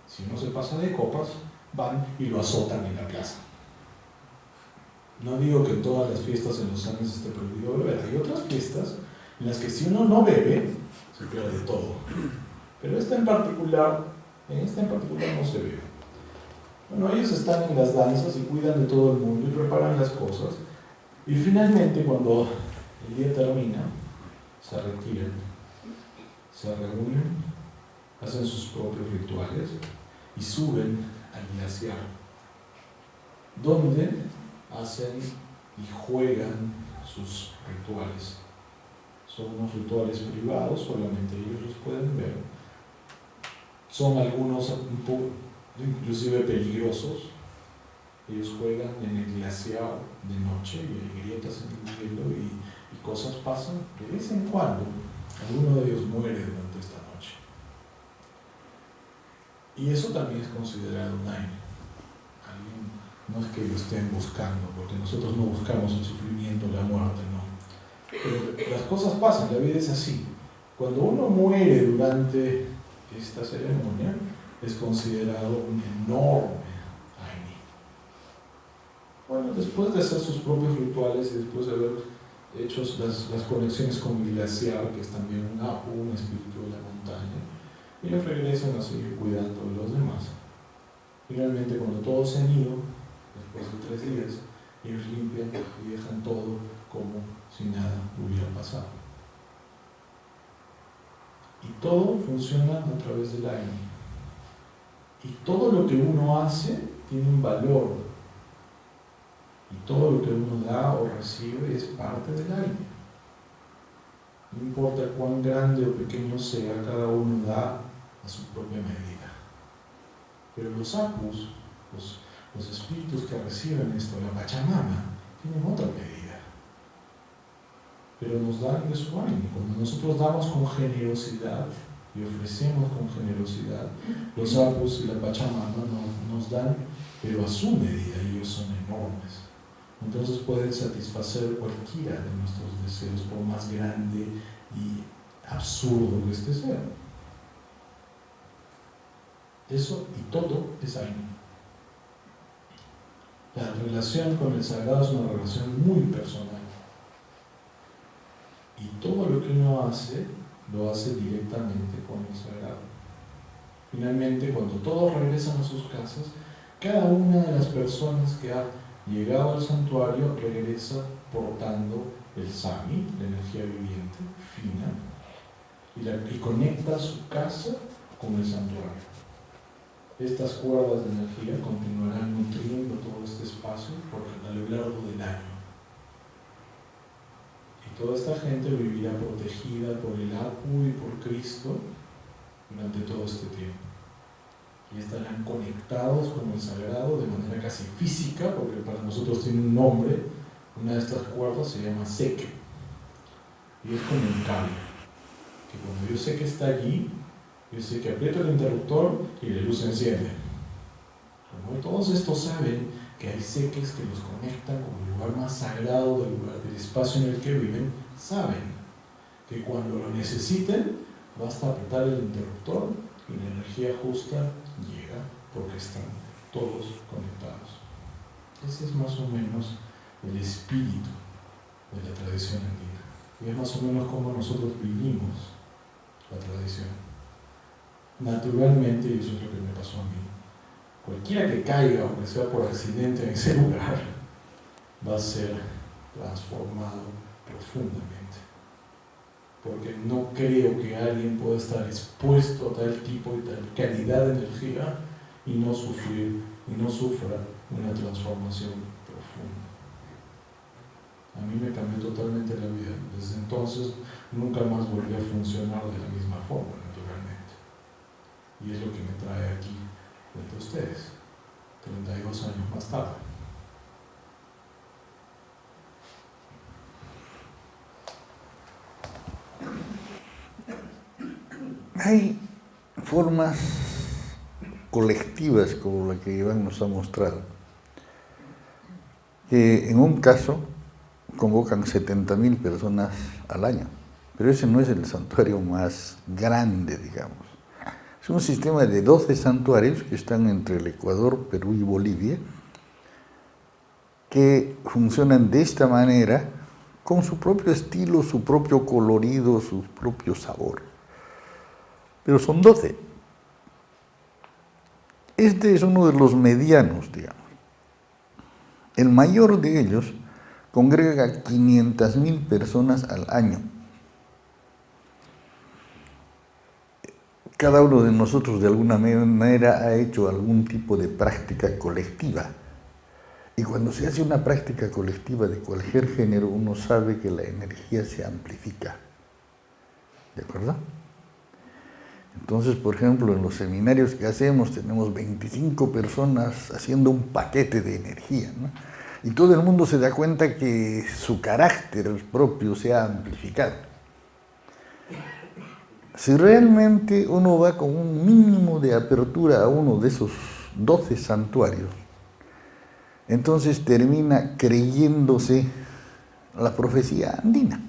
Si uno se pasa de copas, van y lo azotan en la plaza. No digo que en todas las fiestas en los Andes esté prohibido beber. Hay otras fiestas en las que si uno no bebe, se pierde todo. Pero en esta en particular no se bebe. Bueno, ellos están en las danzas y cuidan de todo el mundo y preparan las cosas. Y finalmente, cuando el día termina, se retiran, se reúnen, hacen sus propios rituales y suben al glaciar, donde hacen y juegan sus rituales. Son unos rituales privados, solamente ellos los pueden ver. Son algunos un poco, inclusive peligrosos. Ellos juegan en el glaciar de noche y hay grietas en el hielo y cosas pasan. De vez en cuando, alguno de ellos muere durante esta noche. Y eso también es considerado un aire. No es que lo estén buscando, porque nosotros no buscamos el sufrimiento, la muerte, no. Pero las cosas pasan, la vida es así. Cuando uno muere durante esta ceremonia, es considerado un enorme aire. Bueno, después de hacer sus propios rituales y después de haber hecho las conexiones con el glaciar, que es también un espíritu de la montaña, ellos regresan a seguir cuidando de los demás. Finalmente, cuando todos se han ido, después de 3 días, ellos limpian y dejan todo como si nada hubiera pasado. Y todo funciona a través del aire. Y todo lo que uno hace tiene un valor. Y todo lo que uno da o recibe es parte del aire. No importa cuán grande o pequeño sea, cada uno da a su propia medida. Pero los apus, los espíritus que reciben esto, la Pachamama, tienen otra medida. Pero nos dan de su aire. Cuando nosotros damos con generosidad y ofrecemos con generosidad, los apus y la Pachamama nos dan, pero a su medida, y ellos son enormes. Entonces pueden satisfacer cualquiera de nuestros deseos, por más grande y absurdo que este sea. Eso y todo es Ainu. La relación con el sagrado es una relación muy personal. Y todo lo que uno hace, lo hace directamente con el sagrado. Finalmente, cuando todos regresan a sus casas, cada una de las personas que ha llegado al santuario regresa portando el Sami, la energía viviente, fina, y conecta su casa con el santuario. Estas cuerdas de energía continuarán nutriendo todo este espacio a lo largo del año. Y toda esta gente vivirá protegida por el Apu y por Cristo durante todo este tiempo. Y estarán conectados con el sagrado de manera casi física, porque para nosotros tiene un nombre. Una de estas cuerdas se llama Seke, y es como un cable, que cuando yo sé que está allí, yo sé que aprieto el interruptor y la luz se enciende. Como todos estos saben que hay seques que los conectan con el lugar más sagrado del espacio en el que viven, saben que cuando lo necesiten, basta apretar el interruptor y la energía justa llega porque están todos conectados. Ese es más o menos el espíritu de la tradición andina. Y es más o menos como nosotros vivimos la tradición. Naturalmente, y eso es lo que me pasó a mí, cualquiera que caiga, aunque sea por accidente en ese lugar, va a ser transformado profundamente. Porque no creo que alguien pueda estar expuesto a tal tipo y tal calidad de energía y no sufra una transformación profunda. A mí me cambió totalmente la vida. Desde entonces nunca más volví a funcionar de la misma forma, naturalmente. Y es lo que me trae aquí frente a ustedes, 32 años más tarde. Hay formas colectivas como la que Iván nos ha mostrado, que en un caso convocan 70.000 personas al año, pero ese no es el santuario más grande, digamos. Es un sistema de 12 santuarios que están entre el Ecuador, Perú y Bolivia, que funcionan de esta manera, con su propio estilo, su propio colorido, su propio sabor. Pero son 12. Este es uno de los medianos, digamos. El mayor de ellos congrega 500.000 personas al año. Cada uno de nosotros de alguna manera ha hecho algún tipo de práctica colectiva. Y cuando se hace una práctica colectiva de cualquier género, uno sabe que la energía se amplifica. ¿De acuerdo? Entonces, por ejemplo, en los seminarios que hacemos tenemos 25 personas haciendo un paquete de energía, ¿no? Y todo el mundo se da cuenta que su carácter propio se ha amplificado. Si realmente uno va con un mínimo de apertura a uno de esos 12 santuarios, entonces termina creyéndose la profecía andina.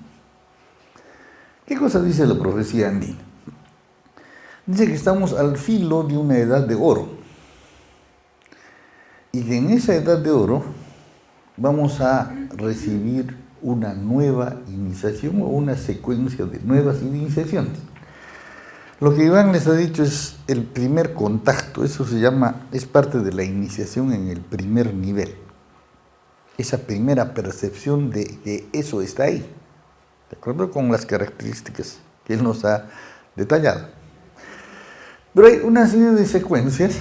¿Qué cosa dice la profecía andina? Dice que estamos al filo de una edad de oro y que en esa edad de oro vamos a recibir una nueva iniciación o una secuencia de nuevas iniciaciones. Lo que Iván les ha dicho es el primer contacto, eso se llama, es parte de la iniciación en el primer nivel. Esa primera percepción de que eso está ahí, de acuerdo con las características que él nos ha detallado. Pero hay una serie de secuencias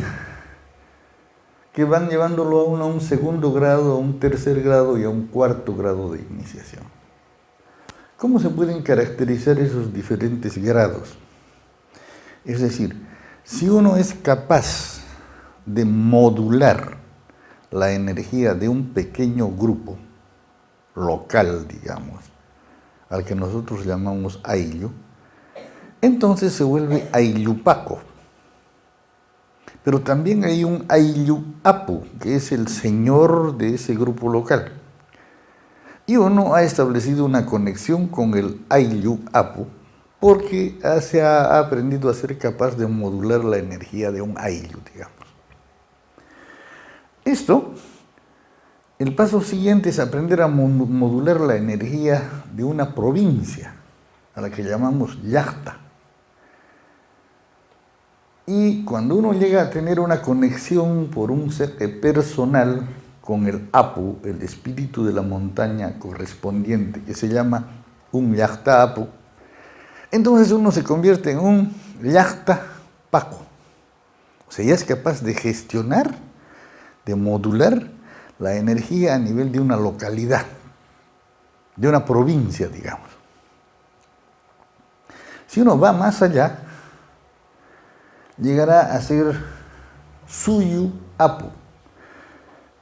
que van llevándolo a uno a un segundo grado, a un tercer grado y a un cuarto grado de iniciación. ¿Cómo se pueden caracterizar esos diferentes grados? Es decir, si uno es capaz de modular la energía de un pequeño grupo local, digamos, al que nosotros llamamos Ayllu, entonces se vuelve Ayllupaco. Pero también hay un Ayllu Apu, que es el señor de ese grupo local. Y uno ha establecido una conexión con el Ayllu Apu porque se ha aprendido a ser capaz de modular la energía de un Ayllu, digamos. El paso siguiente es aprender a modular la energía de una provincia, a la que llamamos Llaqta. Y cuando uno llega a tener una conexión por un ser personal con el Apu, el espíritu de la montaña correspondiente, que se llama un Llaqta Apu, entonces uno se convierte en un Llaqta Paco. O sea, ya es capaz de gestionar, de modular la energía a nivel de una localidad, de una provincia, digamos. Si uno va más allá, llegará a ser Suyu Apu.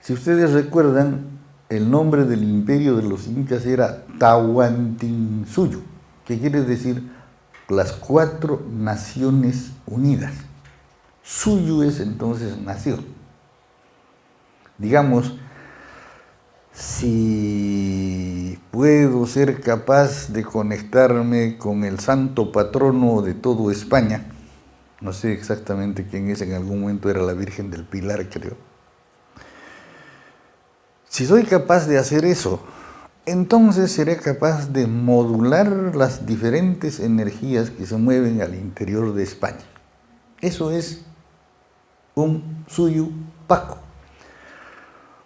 Si ustedes recuerdan, el nombre del imperio de los incas era Tahuantinsuyu, que quiere decir las 4 naciones unidas. Suyu es entonces nación. Digamos, si puedo ser capaz de conectarme con el santo patrono de toda España, no sé exactamente quién es, en algún momento era la Virgen del Pilar, creo. Si soy capaz de hacer eso, entonces seré capaz de modular las diferentes energías que se mueven al interior de España. Eso es un Suyu Paco.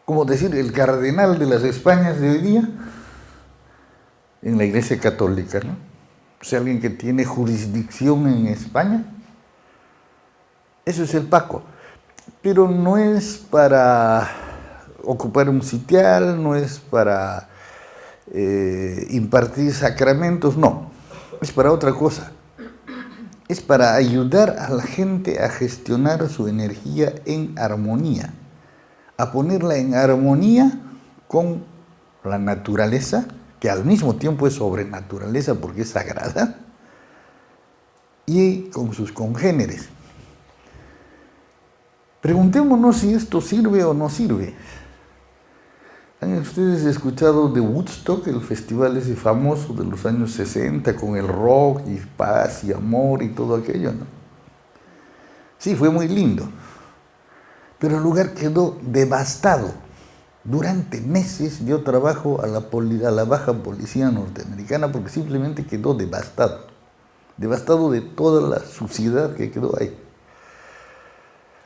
Como decir, el cardenal de las Españas de hoy día en la Iglesia Católica, ¿no? O sea, alguien que tiene jurisdicción en España. Eso es el Paco. Pero no es para ocupar un sitial, no es para impartir sacramentos, no. Es para otra cosa. Es para ayudar a la gente a gestionar su energía en armonía, a ponerla en armonía con la naturaleza, que al mismo tiempo es sobrenaturaleza porque es sagrada, y con sus congéneres. Preguntémonos si esto sirve o no sirve. ¿Han ustedes escuchado de Woodstock, el festival ese famoso de los años 60, con el rock y paz y amor y todo aquello, ¿no? Sí, fue muy lindo. Pero el lugar quedó devastado. Durante meses dio trabajo a la baja policía norteamericana porque simplemente quedó devastado. Devastado de toda la suciedad que quedó ahí.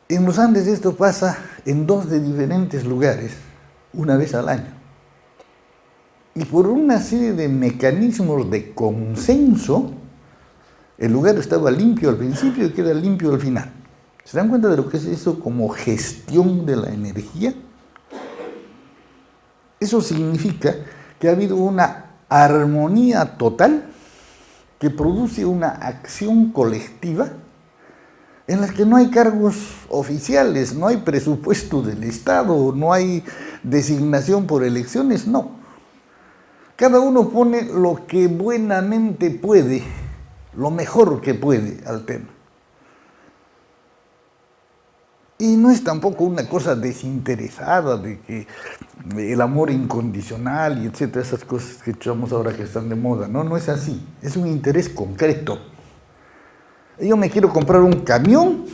En los Andes esto pasa en 2 de diferentes lugares, una vez al año. Y por una serie de mecanismos de consenso, el lugar estaba limpio al principio y queda limpio al final. ¿Se dan cuenta de lo que es eso como gestión de la energía? Eso significa que ha habido una armonía total que produce una acción colectiva en la que no hay cargos oficiales, no hay presupuesto del Estado, no hay designación por elecciones, no. Cada uno pone lo que buenamente puede, lo mejor que puede al tema. Y no es tampoco una cosa desinteresada de que el amor incondicional y etcétera, esas cosas que echamos ahora que están de moda. No, no es así. Es un interés concreto. Yo me quiero comprar un camión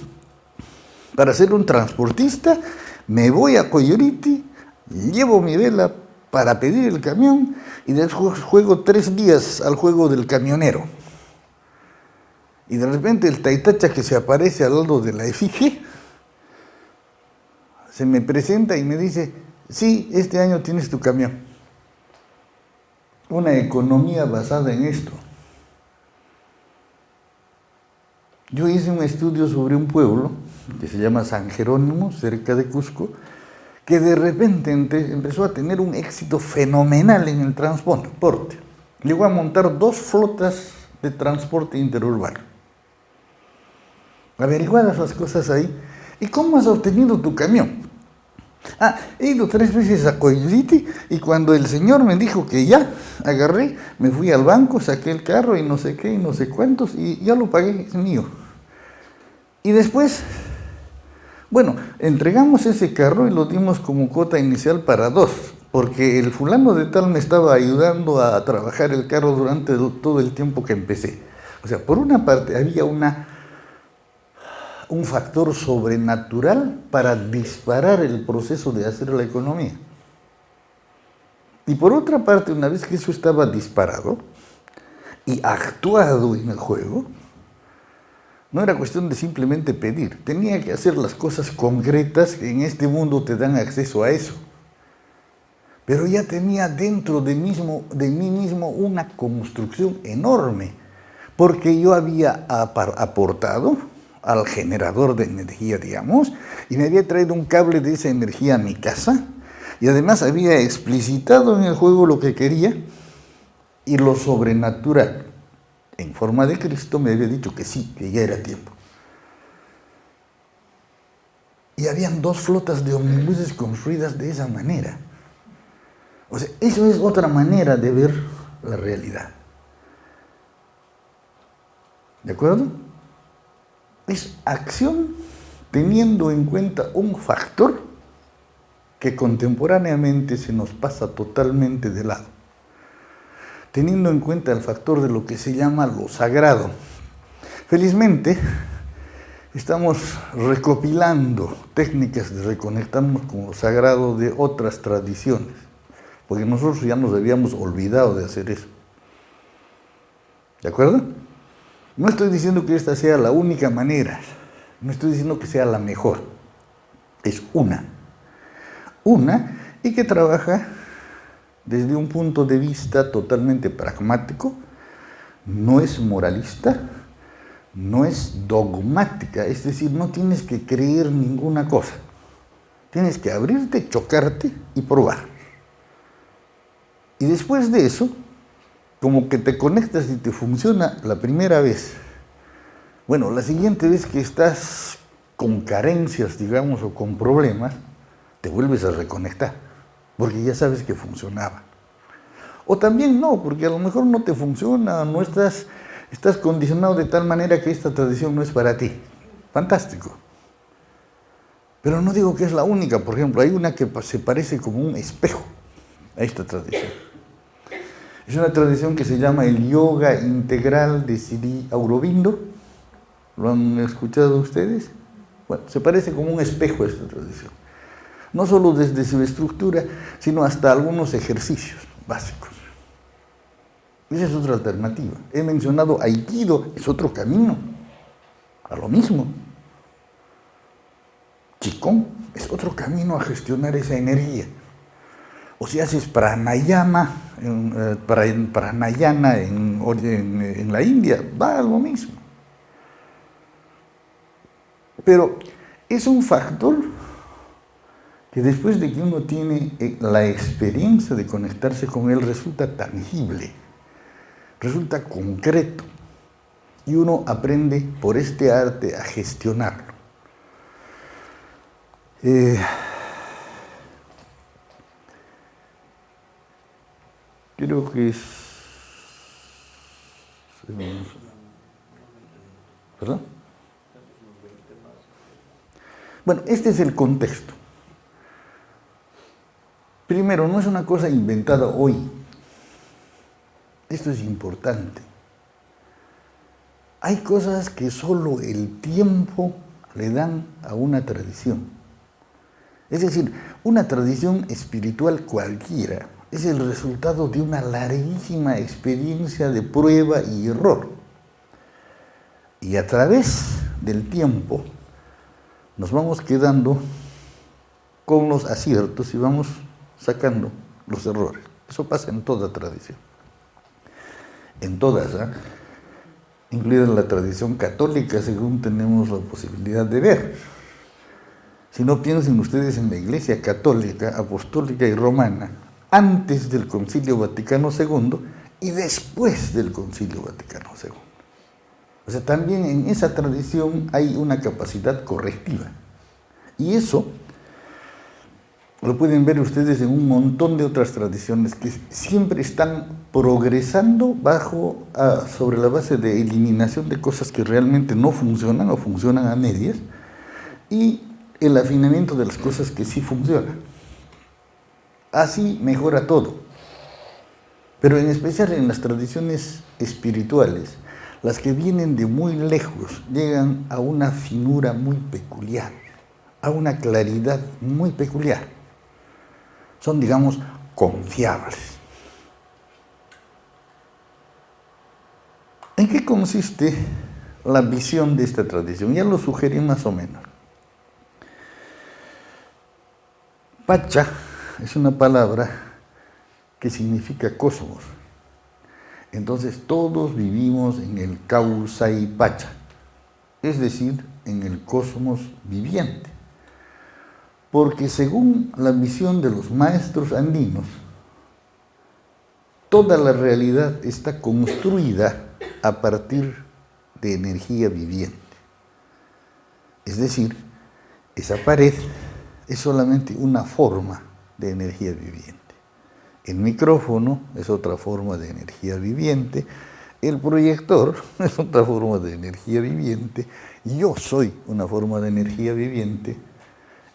para ser un transportista, me voy a Coyoriti, llevo mi vela para pedir el camión y después juego 3 días al juego del camionero. Y de repente el taitacha que se aparece al lado de la efigie se me presenta y me dice, sí, este año tienes tu camión. Una economía basada en esto. Yo hice un estudio sobre un pueblo que se llama San Jerónimo, cerca de Cusco, que de repente empezó a tener un éxito fenomenal en el transporte. Llegó a montar 2 flotas de transporte interurbano. Averiguadas las cosas ahí. ¿Y cómo has obtenido tu camión? He ido 3 veces a Coyoliti y cuando el señor me dijo que ya, agarré, me fui al banco, saqué el carro y no sé qué y no sé cuántos y ya lo pagué, es mío. Y después, bueno, entregamos ese carro y lo dimos como cuota inicial para 2, porque el fulano de tal me estaba ayudando a trabajar el carro durante todo el tiempo que empecé. O sea, por una parte había un factor sobrenatural para disparar el proceso de hacer la economía. Y por otra parte, una vez que eso estaba disparado y actuado en el juego, no era cuestión de simplemente pedir, tenía que hacer las cosas concretas que en este mundo te dan acceso a eso. Pero ya tenía dentro de mí mismo una construcción enorme, porque yo había aportado al generador de energía, digamos, y me había traído un cable de esa energía a mi casa, y además había explicitado en el juego lo que quería, y lo sobrenatural, en forma de Cristo, me había dicho que sí, que ya era tiempo. Y habían 2 flotas de ómnibuses construidas de esa manera. O sea, eso es otra manera de ver la realidad. ¿De acuerdo? Es acción teniendo en cuenta un factor que contemporáneamente se nos pasa totalmente de lado. Teniendo en cuenta el factor de lo que se llama lo sagrado. Felizmente, estamos recopilando técnicas de reconectarnos con lo sagrado de otras tradiciones, porque nosotros ya nos habíamos olvidado de hacer eso. ¿De acuerdo? No estoy diciendo que esta sea la única manera, no estoy diciendo que sea la mejor, es una y que trabaja desde un punto de vista totalmente pragmático, no es moralista, no es dogmática, es decir, no tienes que creer ninguna cosa, tienes que abrirte, chocarte y probar. Y después de eso, como que te conectas y te funciona la primera vez. Bueno, la siguiente vez que estás con carencias, digamos, o con problemas, te vuelves a reconectar, porque ya sabes que funcionaba. O también no, porque a lo mejor no te funciona, no estás condicionado de tal manera que esta tradición no es para ti. Fantástico. Pero no digo que es la única, por ejemplo, hay una que se parece como un espejo a esta tradición. Es una tradición que se llama el yoga integral de Sri Aurobindo. ¿Lo han escuchado ustedes? Bueno, se parece como un espejo a esta tradición. No solo desde su estructura, sino hasta algunos ejercicios básicos. Esa es otra alternativa. He mencionado Aikido, es otro camino a lo mismo. Qigong es otro camino a gestionar esa energía. O si haces pranayama, pranayana en la India, va a lo mismo. Pero es un factor que después de que uno tiene la experiencia de conectarse con él, resulta tangible, resulta concreto, y uno aprende por este arte a gestionarlo. Creo que es... ¿Perdón? Bueno, este es el contexto. Primero, no es una cosa inventada hoy. Esto es importante. Hay cosas que solo el tiempo le dan a una tradición. Es decir, una tradición espiritual cualquiera es el resultado de una larguísima experiencia de prueba y error. Y a través del tiempo nos vamos quedando con los aciertos y vamos sacando los errores. Eso pasa en toda tradición. En todas, incluida la tradición católica, según tenemos la posibilidad de ver. Si no, piensen ustedes en la Iglesia católica, apostólica y romana, antes del Concilio Vaticano II y después del Concilio Vaticano II. O sea, también en esa tradición hay una capacidad correctiva. Y eso lo pueden ver ustedes en un montón de otras tradiciones que siempre están progresando sobre la base de eliminación de cosas que realmente no funcionan o funcionan a medias y el afinamiento de las cosas que sí funcionan. Así mejora todo. Pero en especial en las tradiciones espirituales, las que vienen de muy lejos llegan a una finura muy peculiar, a una claridad muy peculiar. Son, digamos, confiables. ¿En qué consiste la visión de esta tradición? Ya lo sugerí más o menos. Pacha es una palabra que significa cosmos. Entonces todos vivimos en el Kausai Pacha, es decir, en el cosmos viviente. Porque según la visión de los maestros andinos, toda la realidad está construida a partir de energía viviente. Es decir, esa pared es solamente una forma de energía viviente. El micrófono es otra forma de energía viviente. El proyector es otra forma de energía viviente. Yo soy una forma de energía viviente.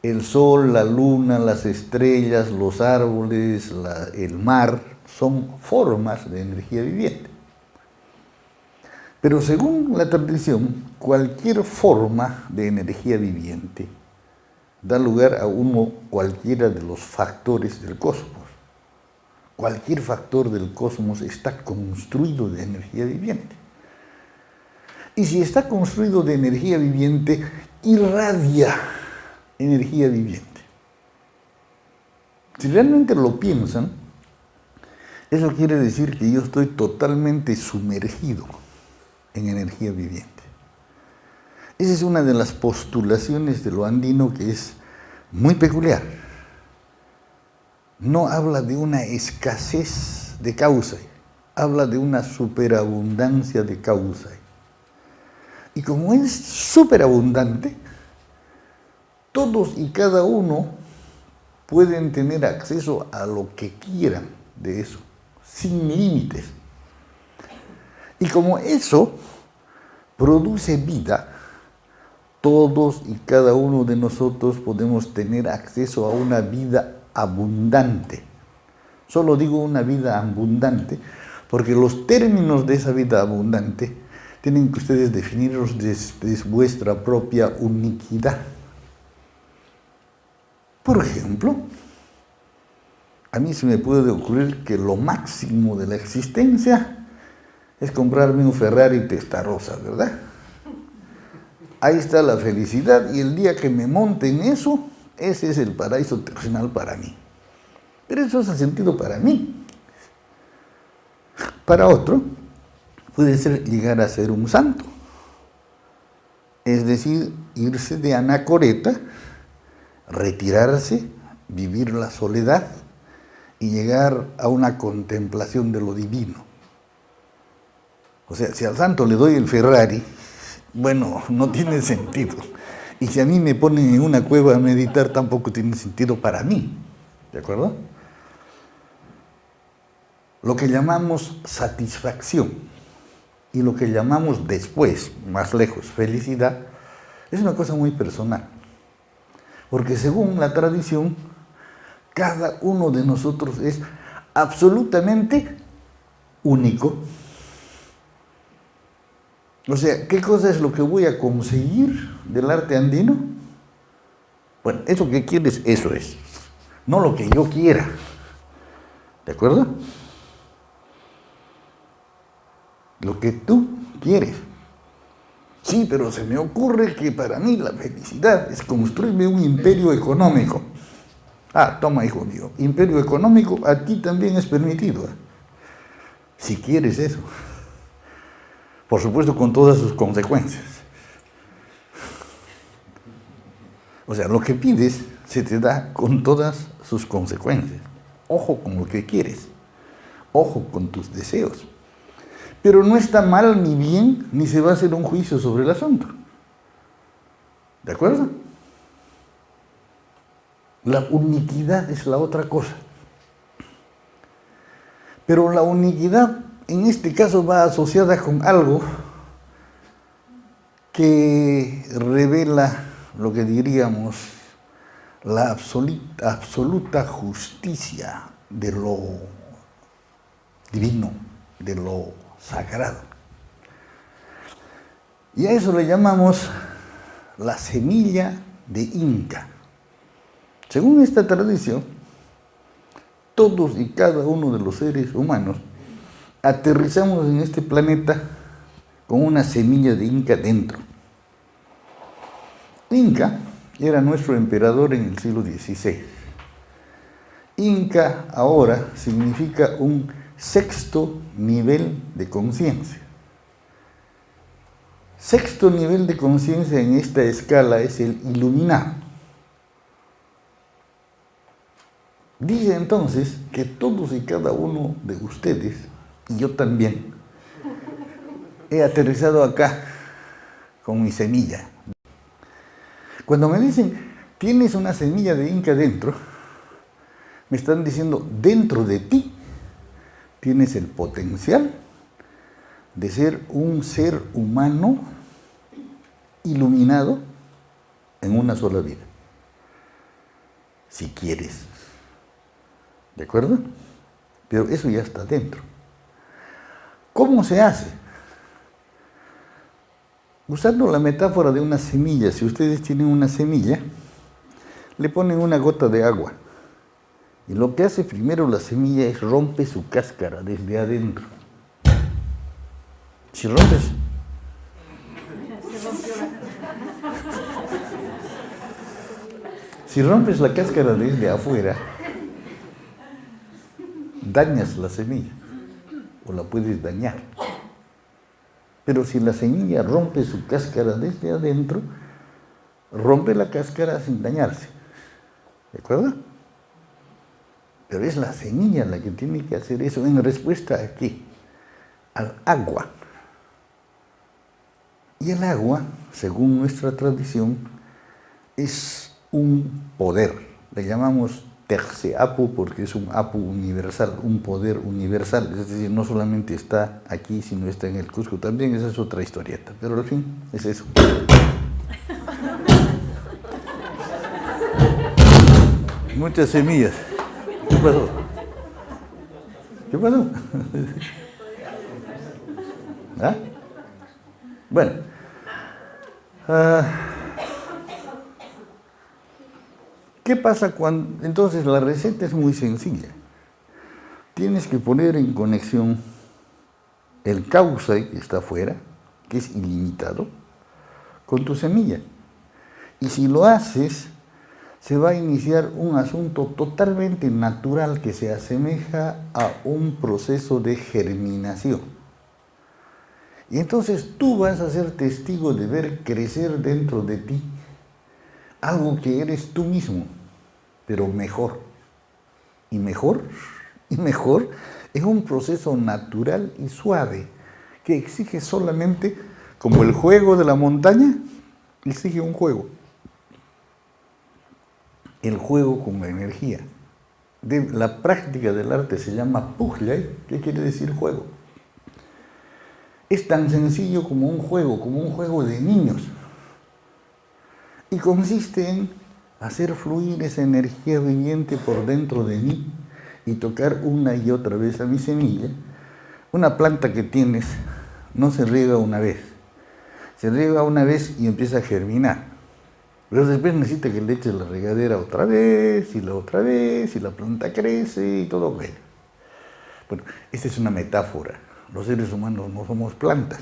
El sol, la luna, las estrellas, los árboles, el mar son formas de energía viviente. Pero según la tradición, cualquier forma de energía viviente da lugar a cualquiera de los factores del cosmos. Cualquier factor del cosmos está construido de energía viviente. Y si está construido de energía viviente, irradia energía viviente. Si realmente lo piensan, eso quiere decir que yo estoy totalmente sumergido en energía viviente. Esa es una de las postulaciones de lo andino que es muy peculiar. No habla de una escasez de causa, habla de una superabundancia de causa. Y como es superabundante, todos y cada uno pueden tener acceso a lo que quieran de eso, sin límites. Y como eso produce vida, todos y cada uno de nosotros podemos tener acceso a una vida abundante. Solo digo una vida abundante, porque los términos de esa vida abundante tienen que ustedes definirlos desde vuestra propia unicidad. Por ejemplo, a mí se me puede ocurrir que lo máximo de la existencia es comprarme un Ferrari Testarossa, ¿verdad? Ahí está la felicidad y el día que me monte en eso, ese es el paraíso terrenal para mí. Pero eso hace sentido para mí. Para otro, puede ser llegar a ser un santo. Es decir, irse de anacoreta, retirarse, vivir la soledad y llegar a una contemplación de lo divino. O sea, si al santo le doy el Ferrari, bueno, no tiene sentido. Y si a mí me ponen en una cueva a meditar, tampoco tiene sentido para mí. ¿De acuerdo? Lo que llamamos satisfacción y lo que llamamos después, más lejos, felicidad, es una cosa muy personal. Porque según la tradición, cada uno de nosotros es absolutamente único. O sea, ¿qué cosa es lo que voy a conseguir del arte andino? Bueno, eso que quieres, eso es. No lo que yo quiera. ¿De acuerdo? Lo que tú quieres. Sí, pero se me ocurre que para mí la felicidad es construirme un imperio económico. Ah, toma, hijo mío, imperio económico a ti también es permitido. Si quieres eso. Por supuesto, con todas sus consecuencias. O sea, lo que pides se te da con todas sus consecuencias. Ojo con lo que quieres. Ojo con tus deseos. Pero no está mal ni bien, ni se va a hacer un juicio sobre el asunto. ¿De acuerdo? La unicidad es la otra cosa. Pero la unicidad en este caso va asociada con algo que revela lo que diríamos la absoluta justicia de lo divino, de lo sagrado. Y a eso le llamamos la semilla de Inca. Según esta tradición, todos y cada uno de los seres humanos aterrizamos en este planeta con una semilla de Inca dentro. Inca era nuestro emperador en el siglo XVI. Inca ahora significa un sexto nivel de conciencia. Sexto nivel de conciencia en esta escala es el iluminado. Dice entonces que todos y cada uno de ustedes, y yo también, he aterrizado acá con mi semilla. Cuando me dicen, tienes una semilla de Inca dentro, me están diciendo, dentro de ti tienes el potencial de ser un ser humano iluminado en una sola vida. Si quieres. ¿De acuerdo? Pero eso ya está dentro. ¿Cómo se hace? Usando la metáfora de una semilla, si ustedes tienen una semilla, le ponen una gota de agua. Y lo que hace primero la semilla es rompe su cáscara desde adentro. Si rompes la cáscara desde afuera, dañas la semilla o la puedes dañar. Pero si la semilla rompe su cáscara desde adentro, rompe la cáscara sin dañarse. ¿De acuerdo? Pero es la semilla la que tiene que hacer eso en respuesta a ¿qué? Al agua. Y el agua, según nuestra tradición, es un poder. Le llamamos Terce-Apu porque es un Apu universal, un poder universal. Es decir, no solamente está aquí, sino está en el Cusco también. Esa es otra historieta. Pero al fin, es eso. Muchas semillas. ¿Qué pasó? ¿Qué pasó? ¿Ah? Bueno. ¿Qué pasa cuando...? Entonces la receta es muy sencilla. Tienes que poner en conexión el cauce que está afuera, que es ilimitado, con tu semilla. Y si lo haces, se va a iniciar un asunto totalmente natural que se asemeja a un proceso de germinación. Y entonces tú vas a ser testigo de ver crecer dentro de ti algo que eres tú mismo, pero mejor. Y mejor, y mejor, es un proceso natural y suave que exige solamente, como el juego de la montaña, exige un juego. El juego con la energía. La práctica del arte se llama Puhlay, que quiere decir juego. Es tan sencillo como un juego de niños. Y consiste en hacer fluir esa energía viviente por dentro de mí y tocar una y otra vez a mi semilla. Una planta que tienes no se riega una vez. Se riega una vez y empieza a germinar. Pero después necesita que le eches la regadera otra vez, y la otra vez, y la planta crece y todo bueno. Bueno, esta es una metáfora. Los seres humanos no somos plantas.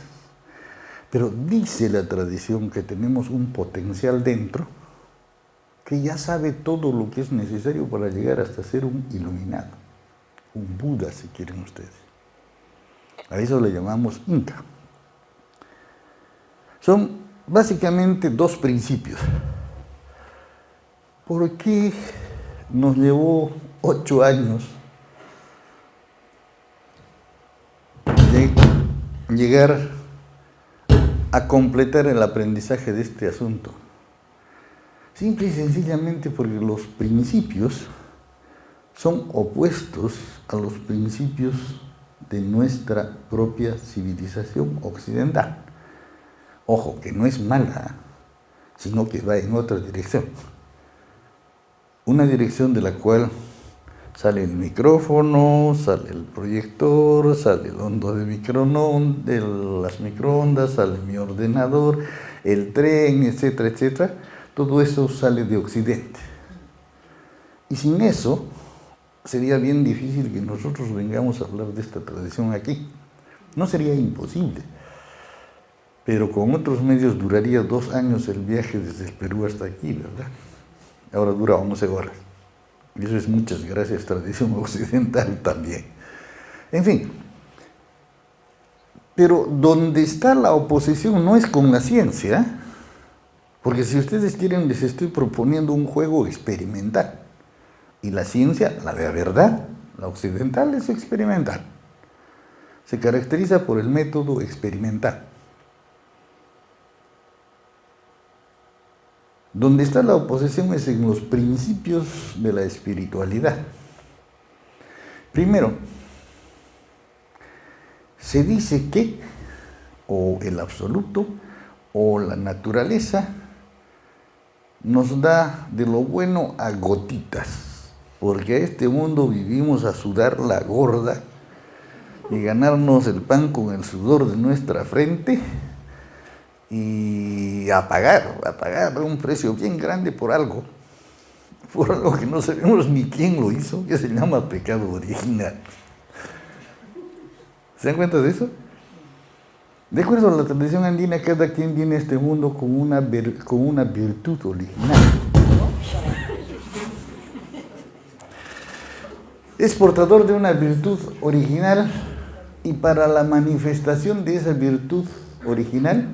Pero dice la tradición que tenemos un potencial dentro que ya sabe todo lo que es necesario para llegar hasta ser un iluminado. Un Buda, si quieren ustedes. A eso le llamamos Inca. Son básicamente dos principios. ¿Por qué nos llevó 8 años de llegar a completar el aprendizaje de este asunto? Simple y sencillamente porque los principios son opuestos a los principios de nuestra propia civilización occidental. Ojo, que no es mala, sino que va en otra dirección. una dirección de la cual sale el micrófono, sale el proyector, sale el hondo de las microondas, sale mi ordenador, el tren, etcétera, etcétera. Todo eso sale de Occidente. Y sin eso, sería bien difícil que nosotros vengamos a hablar de esta tradición aquí. No sería imposible, pero con otros medios duraría 2 años el viaje desde el Perú hasta aquí, ¿verdad? Ahora dura 11 horas. Y eso es muchas gracias, tradición occidental también. En fin, pero donde está la oposición no es con la ciencia, porque si ustedes quieren les estoy proponiendo un juego experimental. Y la ciencia, la de verdad, la occidental es experimental. Se caracteriza por el método experimental. Donde está la oposición es en los principios de la espiritualidad. Primero, se dice que o el absoluto o la naturaleza nos da de lo bueno a gotitas, porque a este mundo vivimos a sudar la gorda y ganarnos el pan con el sudor de nuestra frente y a pagar un precio bien grande por algo que no sabemos ni quién lo hizo, que se llama pecado original. ¿Se dan cuenta de eso? De acuerdo a la tradición andina, cada quien viene a este mundo con una virtud original. Es portador de una virtud original y para la manifestación de esa virtud original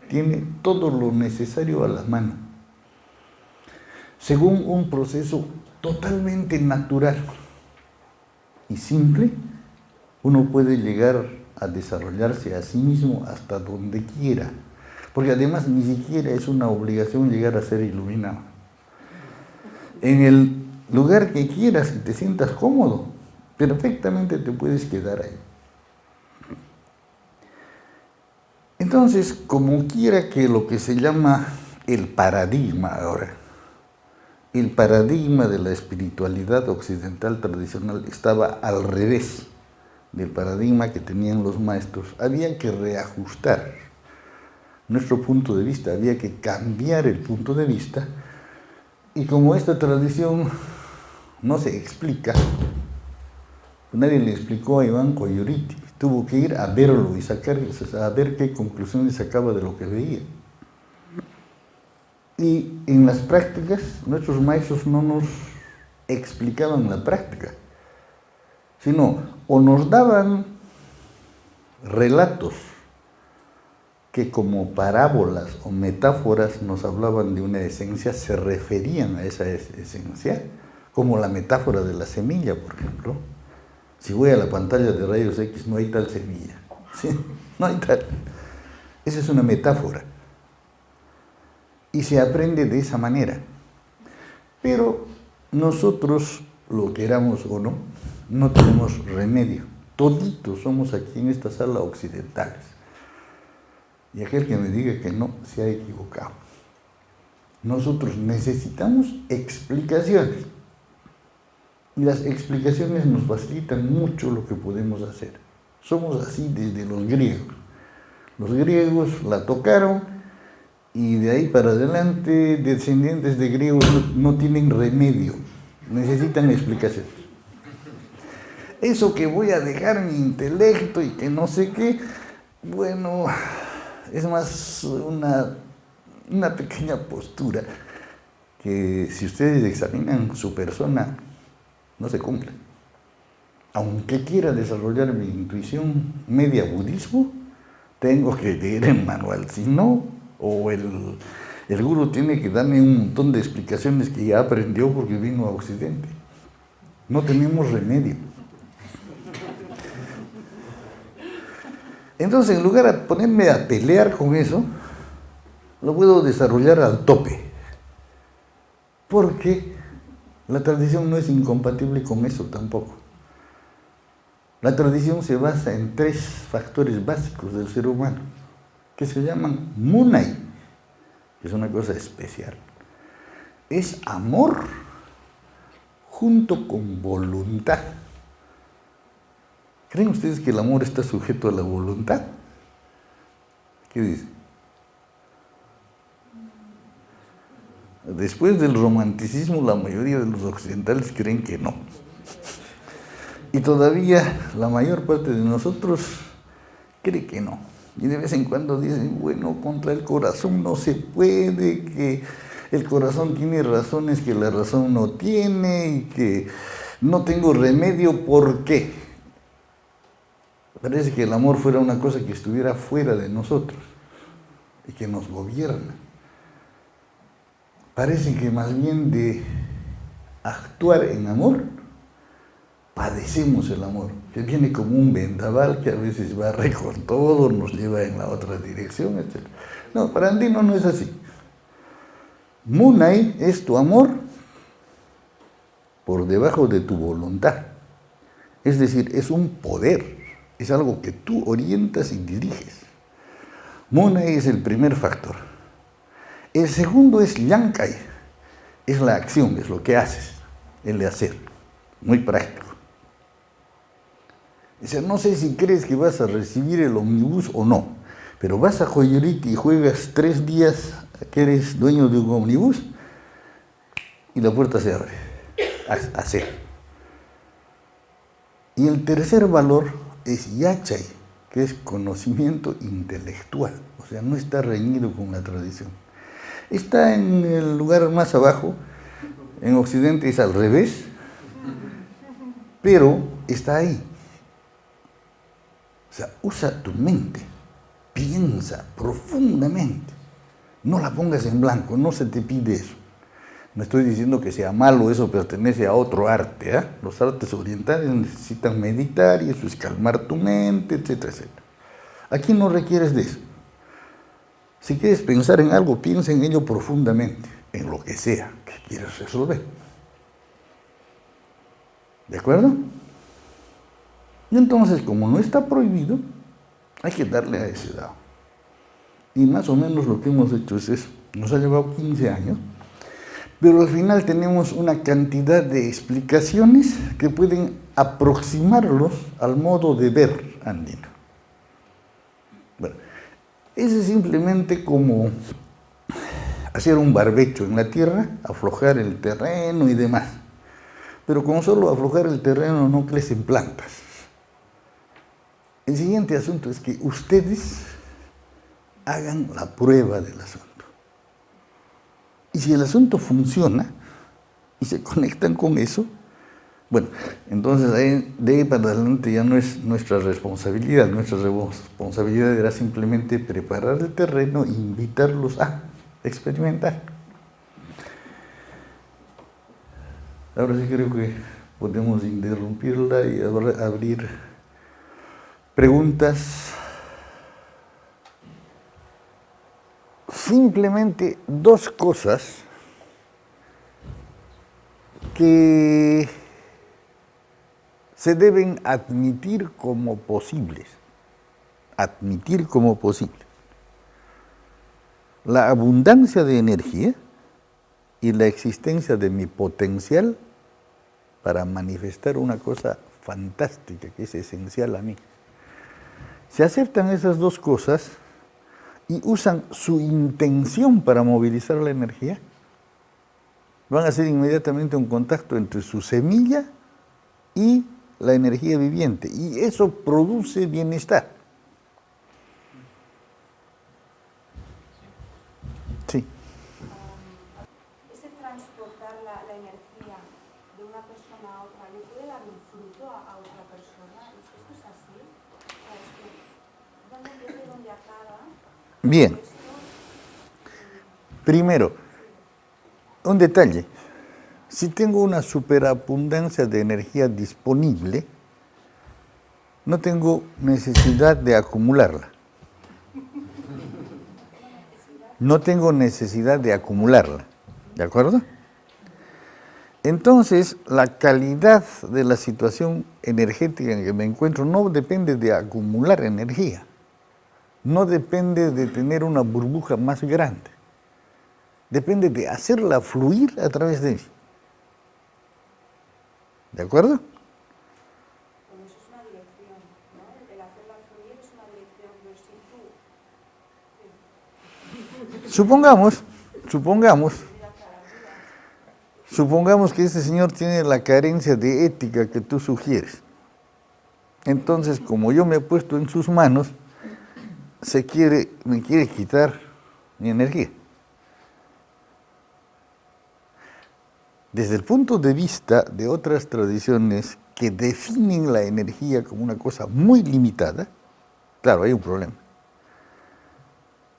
tiene todo lo necesario a la mano, según un proceso totalmente natural y simple. Uno puede llegar a desarrollarse a sí mismo hasta donde quiera, porque además ni siquiera es una obligación llegar a ser iluminado. En el lugar que quieras y te sientas cómodo, perfectamente te puedes quedar ahí. Entonces, como quiera que lo que se llama el paradigma ahora, el paradigma de la espiritualidad occidental tradicional estaba al revés del paradigma que tenían los maestros. Había que reajustar nuestro punto de vista, había que cambiar el punto de vista, y como esta tradición no se explica, nadie le explicó a Iván Coyoriti, tuvo que ir a verlo y a ver qué conclusiones sacaba de lo que veía. Y en las prácticas, nuestros maestros no nos explicaban la práctica, sino o nos daban relatos que como parábolas o metáforas nos hablaban de una esencia, se referían a esa esencia, como la metáfora de la semilla, por ejemplo. Si voy a la pantalla de rayos X, no hay tal semilla. ¿Sí? No hay tal. Esa es una metáfora. Y se aprende de esa manera. Pero nosotros, lo queramos o no, no tenemos remedio. Toditos somos aquí en esta sala occidentales. Y aquel que me diga que no, se ha equivocado. Nosotros necesitamos explicaciones. Y las explicaciones nos facilitan mucho lo que podemos hacer. Somos así desde los griegos. Los griegos la tocaron y de ahí para adelante descendientes de griegos no tienen remedio. Necesitan explicaciones. Eso que voy a dejar mi intelecto y que no sé qué, bueno, es más una pequeña postura que si ustedes examinan su persona, no se cumple. Aunque quiera desarrollar mi intuición media budismo, tengo que leer el manual, si no, o el gurú tiene que darme un montón de explicaciones que ya aprendió porque vino a Occidente. No tenemos remedio. Entonces, en lugar de ponerme a pelear con eso, lo puedo desarrollar al tope. Porque la tradición no es incompatible con eso tampoco. La tradición se basa en 3 factores básicos del ser humano, que se llaman munai, que es una cosa especial. Es amor, junto con voluntad. ¿Creen ustedes que el amor está sujeto a la voluntad? ¿Qué dice? Después del romanticismo, la mayoría de los occidentales creen que no. Y todavía la mayor parte de nosotros cree que no. Y de vez en cuando dicen, bueno, contra el corazón no se puede, que el corazón tiene razones que la razón no tiene y que no tengo remedio. ¿Por qué? Parece que el amor fuera una cosa que estuviera fuera de nosotros y que nos gobierna. Parece que más bien de actuar en amor, padecemos el amor, que viene como un vendaval que a veces barre con todo, nos lleva en la otra dirección, etc. No, para Andino no es así. Munay es tu amor por debajo de tu voluntad. Es decir, es un poder, es algo que tú orientas y diriges. Munay es el primer factor. El segundo es Yankai, es la acción, es lo que haces, el de hacer, muy práctico. O sea, no sé si crees que vas a recibir el ómnibus o no, pero vas a Joyeriti y juegas 3 días que eres dueño de un ómnibus y la puerta se abre. Hacer. Y el tercer valor es Yachay, que es conocimiento intelectual, o sea, no está reñido con la tradición. Está en el lugar más abajo, en Occidente es al revés, pero está ahí. O sea, usa tu mente, piensa profundamente, no la pongas en blanco, no se te pide eso. No estoy diciendo que sea malo, eso pertenece a otro arte, ¿eh? Los artes orientales necesitan meditar y eso es calmar tu mente, etcétera, etcétera. Aquí no requieres de eso. Si quieres pensar en algo, piensa en ello profundamente, en lo que sea que quieras resolver. ¿De acuerdo? Y entonces, como no está prohibido, hay que darle a ese lado. Y más o menos lo que hemos hecho es eso. Nos ha llevado 15 años, pero al final tenemos una cantidad de explicaciones que pueden aproximarlos al modo de ver andino. Bueno, ese es simplemente como hacer un barbecho en la tierra, aflojar el terreno y demás. Pero con solo aflojar el terreno no crecen plantas. El siguiente asunto es que ustedes hagan la prueba del asunto. Y si el asunto funciona y se conectan con eso, bueno, entonces de ahí para adelante ya no es nuestra responsabilidad. Nuestra responsabilidad era simplemente preparar el terreno e invitarlos a experimentar. Ahora sí creo que podemos interrumpirla y abrir preguntas. Simplemente 2 cosas que se deben admitir como posibles. Admitir como posible. La abundancia de energía y la existencia de mi potencial para manifestar una cosa fantástica que es esencial a mí. Si aceptan esas 2 cosas y usan su intención para movilizar la energía, van a hacer inmediatamente un contacto entre su semilla y la energía viviente, y eso produce bienestar. Sí. Ese transportar la energía de una persona a otra, ¿le puede dar un fruto a otra persona? ¿Esto es así? ¿Dónde empieza y dónde acaba? Bien. Primero, un detalle. Si tengo una superabundancia de energía disponible, no tengo necesidad de acumularla. No tengo necesidad de acumularla. ¿De acuerdo? Entonces, la calidad de la situación energética en que me encuentro no depende de acumular energía. No depende de tener una burbuja más grande. Depende de hacerla fluir a través de mí. ¿De acuerdo? Bueno, eso es una dirección, ¿no? El hacerla fluir es una dirección, pero si tú... Supongamos que este señor tiene la carencia de ética que tú sugieres. Entonces, como yo me he puesto en sus manos, me quiere quitar mi energía. Desde el punto de vista de otras tradiciones que definen la energía como una cosa muy limitada, claro, hay un problema.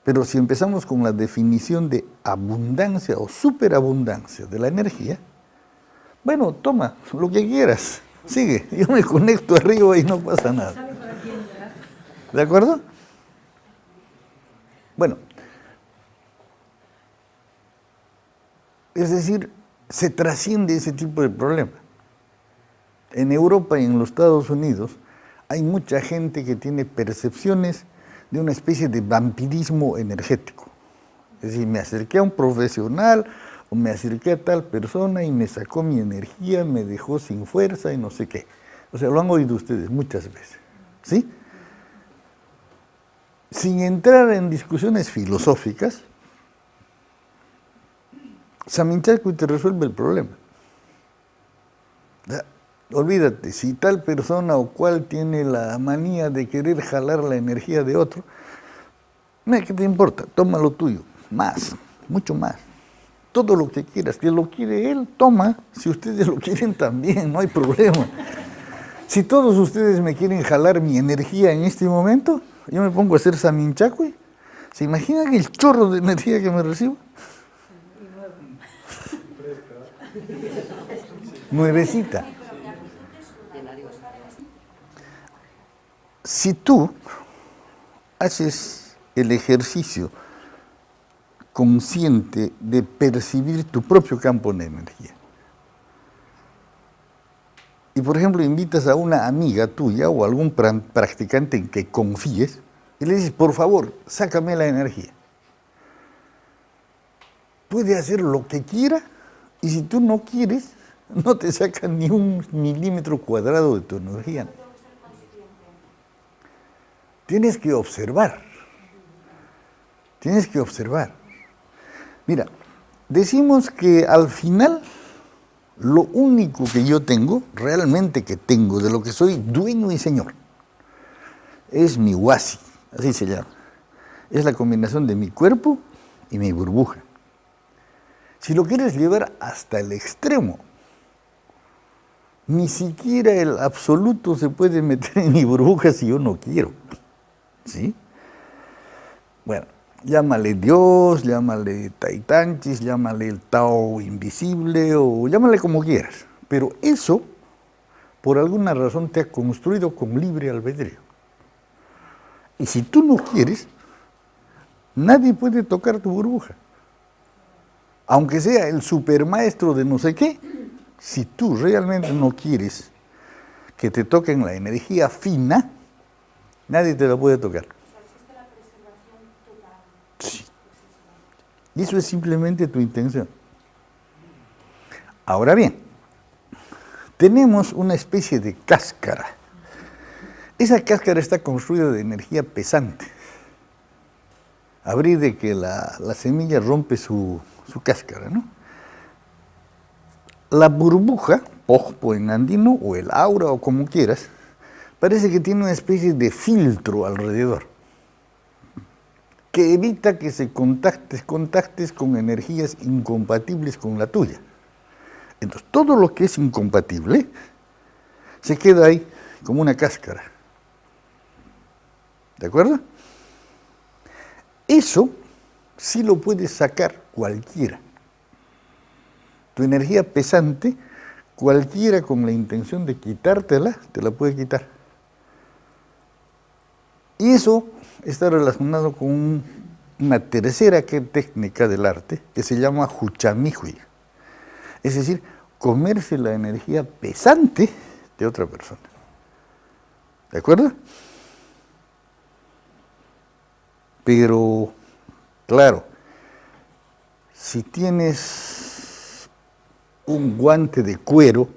Pero si empezamos con la definición de abundancia o superabundancia de la energía, bueno, toma lo que quieras, sigue, yo me conecto arriba y no pasa nada. ¿De acuerdo? Bueno, es decir, se trasciende ese tipo de problema. En Europa y en los Estados Unidos hay mucha gente que tiene percepciones de una especie de vampirismo energético. Es decir, me acerqué a un profesional o me acerqué a tal persona y me sacó mi energía, me dejó sin fuerza y no sé qué. O sea, lo han oído ustedes muchas veces, ¿sí? Sin entrar en discusiones filosóficas, Saminchacuy te resuelve el problema. Olvídate, si tal persona o cual tiene la manía de querer jalar la energía de otro, ¿qué te importa? Toma lo tuyo, más, mucho más. Todo lo que quieras, que lo quiere él, toma. Si ustedes lo quieren también, no hay problema. Si todos ustedes me quieren jalar mi energía en este momento, yo me pongo a hacer Saminchacuy. ¿Se imaginan el chorro de energía que me recibo? Nuevecita. Si tú haces el ejercicio consciente de percibir tu propio campo de energía, y por ejemplo invitas a una amiga tuya o a algún practicante en que confíes, y le dices, por favor, sácame la energía. Puede hacer lo que quiera, y si tú no quieres, no te sacan ni un milímetro cuadrado de tu energía. Tienes que observar. Tienes que observar. Mira, decimos que al final lo único que yo tengo, realmente que tengo, de lo que soy dueño y señor, es mi huasi, así se llama. Es la combinación de mi cuerpo y mi burbuja. Si lo quieres llevar hasta el extremo, ni siquiera el absoluto se puede meter en mi burbuja si yo no quiero. ¿Sí? Bueno, llámale Dios, llámale Taitanchis, llámale el Tao invisible o llámale como quieras. Pero eso, por alguna razón, te ha construido con libre albedrío. Y si tú no quieres, nadie puede tocar tu burbuja. Aunque sea el supermaestro de no sé qué, si tú realmente no quieres que te toquen la energía fina, nadie te la puede tocar. Existe la preservación total. Sí. Y eso es simplemente tu intención. Ahora bien, tenemos una especie de cáscara. Esa cáscara está construida de energía pesante. Habría de que la semilla rompe su cáscara, ¿no? La burbuja, pojpo en andino, o el aura, o como quieras, parece que tiene una especie de filtro alrededor, que evita que se contactes con energías incompatibles con la tuya. Entonces, todo lo que es incompatible se queda ahí como una cáscara. ¿De acuerdo? Eso sí lo puede sacar cualquiera. Tu energía pesante, cualquiera con la intención de quitártela, te la puede quitar. Y eso está relacionado con una tercera técnica del arte que se llama Juchamijuy. Es decir, comerse la energía pesante de otra persona. ¿De acuerdo? Pero, claro, si tienes un guante de cuero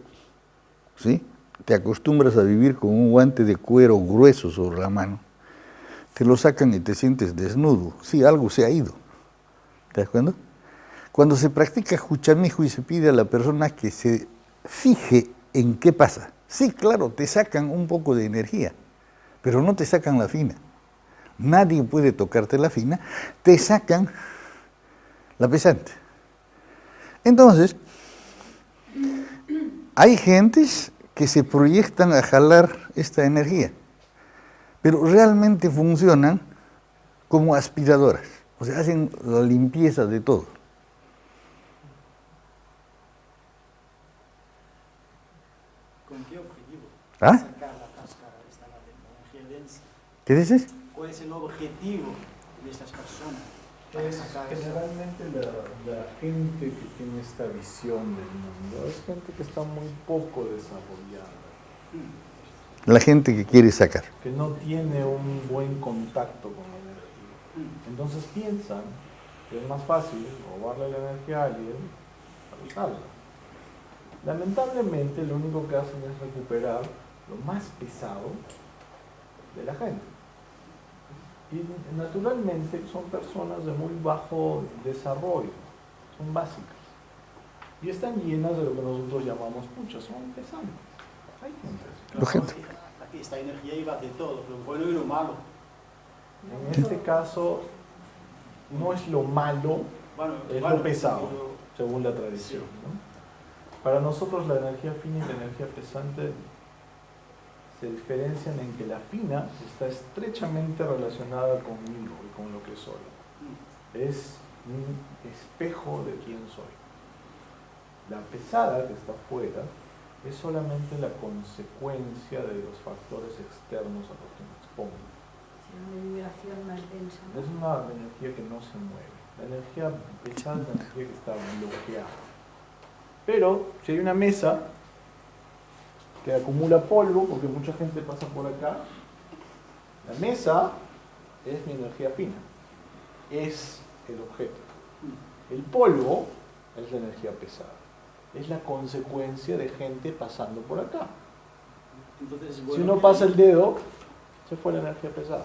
¿sí? Te acostumbras a vivir con un guante de cuero grueso sobre la mano, te lo sacan y te sientes desnudo. Sí, algo se ha ido. ¿De acuerdo? Cuando se practica Juchamijo y se pide a la persona que se fije en qué pasa. Sí, claro, te sacan un poco de energía, pero no te sacan la fina. Nadie puede tocarte la fina, te sacan la pesante. Entonces, hay gentes que se proyectan a jalar esta energía, pero realmente funcionan como aspiradoras, o sea, hacen la limpieza de todo. ¿Con qué objetivo? ¿Ah? Sacar la cáscara de esta energía densa. ¿Qué dices? ¿Cuál es el objetivo de estas personas? Para Es sacar esa- generalmente la gente que tiene esta visión del mundo, es gente que está muy poco desarrollada, La gente que quiere sacar. que no tiene un buen contacto con la energía. Entonces piensan que es más fácil robarle la energía a alguien para usarla. Lamentablemente lo único que hacen es recuperar lo más pesado de la gente. Y naturalmente son personas de muy bajo desarrollo, son básicas. Y están llenas de lo que nosotros llamamos puchas, son pesantes. Hay gente así. Lo gente. Aquí esta energía iba de todo, lo bueno y lo malo. En este caso, no es lo malo, Bueno, es bueno, lo pesado, pero- según la tradición, ¿no? Para nosotros la energía fina y la energía pesante se diferencian en que la fina está estrechamente relacionada conmigo y con lo que soy. Es un espejo de quién soy. La pesada que está afuera es solamente la consecuencia de los factores externos a los que me expongo. Una vibración más densa, ¿no? Es una energía que no se mueve. La energía pesada es la energía que está bloqueada. Pero si hay una mesa que acumula polvo, porque mucha gente pasa por acá, la mesa es mi energía fina, es el objeto. El polvo es la energía pesada, es la consecuencia de gente pasando por acá. Entonces, Si bueno, uno pasa el dedo, se fue la energía pesada.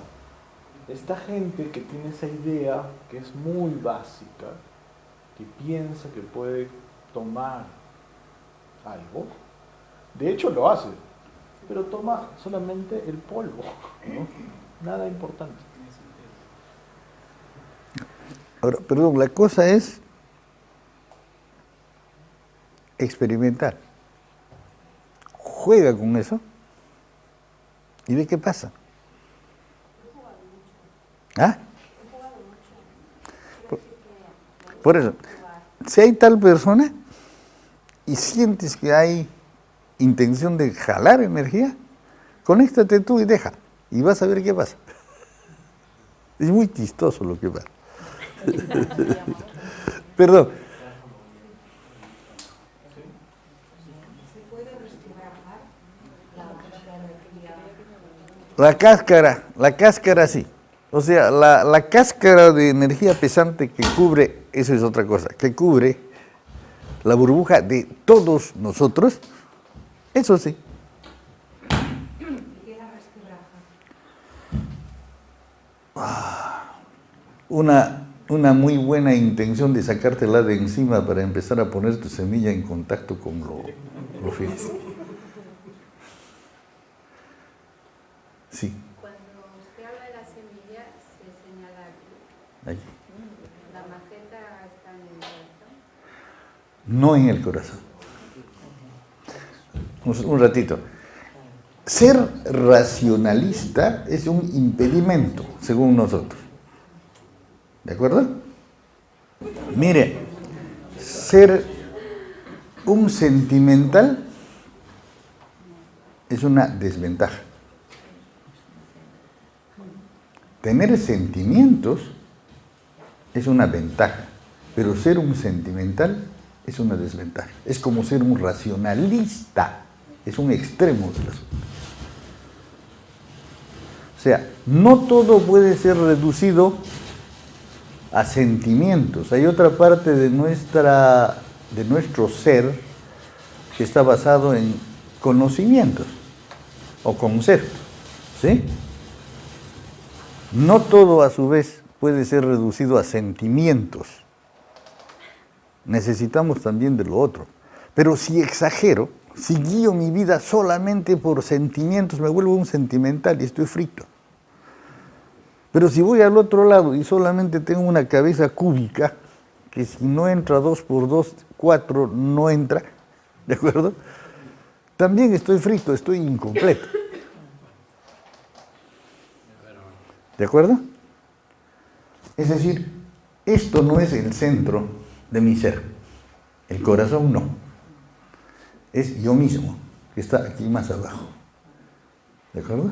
Esta gente que tiene esa idea, que es muy básica, que piensa que puede tomar algo, de hecho lo hace, pero toma solamente el polvo, ¿no? Nada importante. Ahora, perdón, la cosa es experimentar. Juega con eso y ve qué pasa. ¿Ah? Por eso, si hay tal persona y sientes que hay intención de jalar energía, conéctate tú y deja, y vas a ver qué pasa. Es muy chistoso lo que pasa. Perdón. ¿Se puede resquebrajar la La cáscara sí. O sea, la cáscara de energía pesante que cubre, eso es otra cosa, que cubre la burbuja de todos nosotros, eso sí. ¿Qué la resquebraja? Una muy buena intención de sacártela de encima para empezar a poner tu semilla en contacto con lo fino. Sí, Cuando usted habla de la semilla, se señala aquí. ahí. La maceta está en el corazón. No en el corazón. Un ratito. Ser racionalista es un impedimento, según nosotros. ¿De acuerdo? Mire, ser un sentimental es una desventaja. Tener sentimientos es una ventaja, pero ser un sentimental es una desventaja. Es como ser un racionalista, es un extremo del asunto. O sea, no todo puede ser reducido a sentimientos. Hay otra parte de nuestro ser que está basado en conocimientos o conceptos, ¿sí? No todo a su vez puede ser reducido a sentimientos. Necesitamos también de lo otro. Pero si exagero, si guío mi vida solamente por sentimientos, me vuelvo un sentimental y estoy frito. Pero si voy al otro lado y solamente tengo una cabeza cúbica, que si no entra 2 por 2, 4 no entra, ¿de acuerdo? También estoy frito, estoy incompleto. ¿De acuerdo? Es decir, esto no es el centro de mi ser. El corazón no. Es yo mismo, que está aquí más abajo. ¿De acuerdo?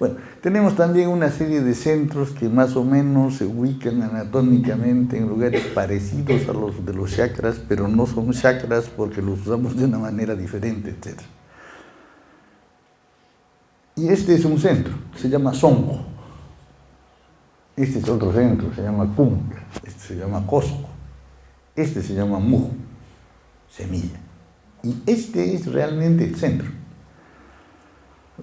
Bueno, tenemos también una serie de centros que más o menos se ubican anatómicamente en lugares parecidos a los de los chakras, pero no son chakras porque los usamos de una manera diferente, etc. Y este es un centro, se llama Songo. Este es otro centro, se llama Kunga. Este se llama Cosco. Este se llama Mujo, semilla. Y este es realmente el centro.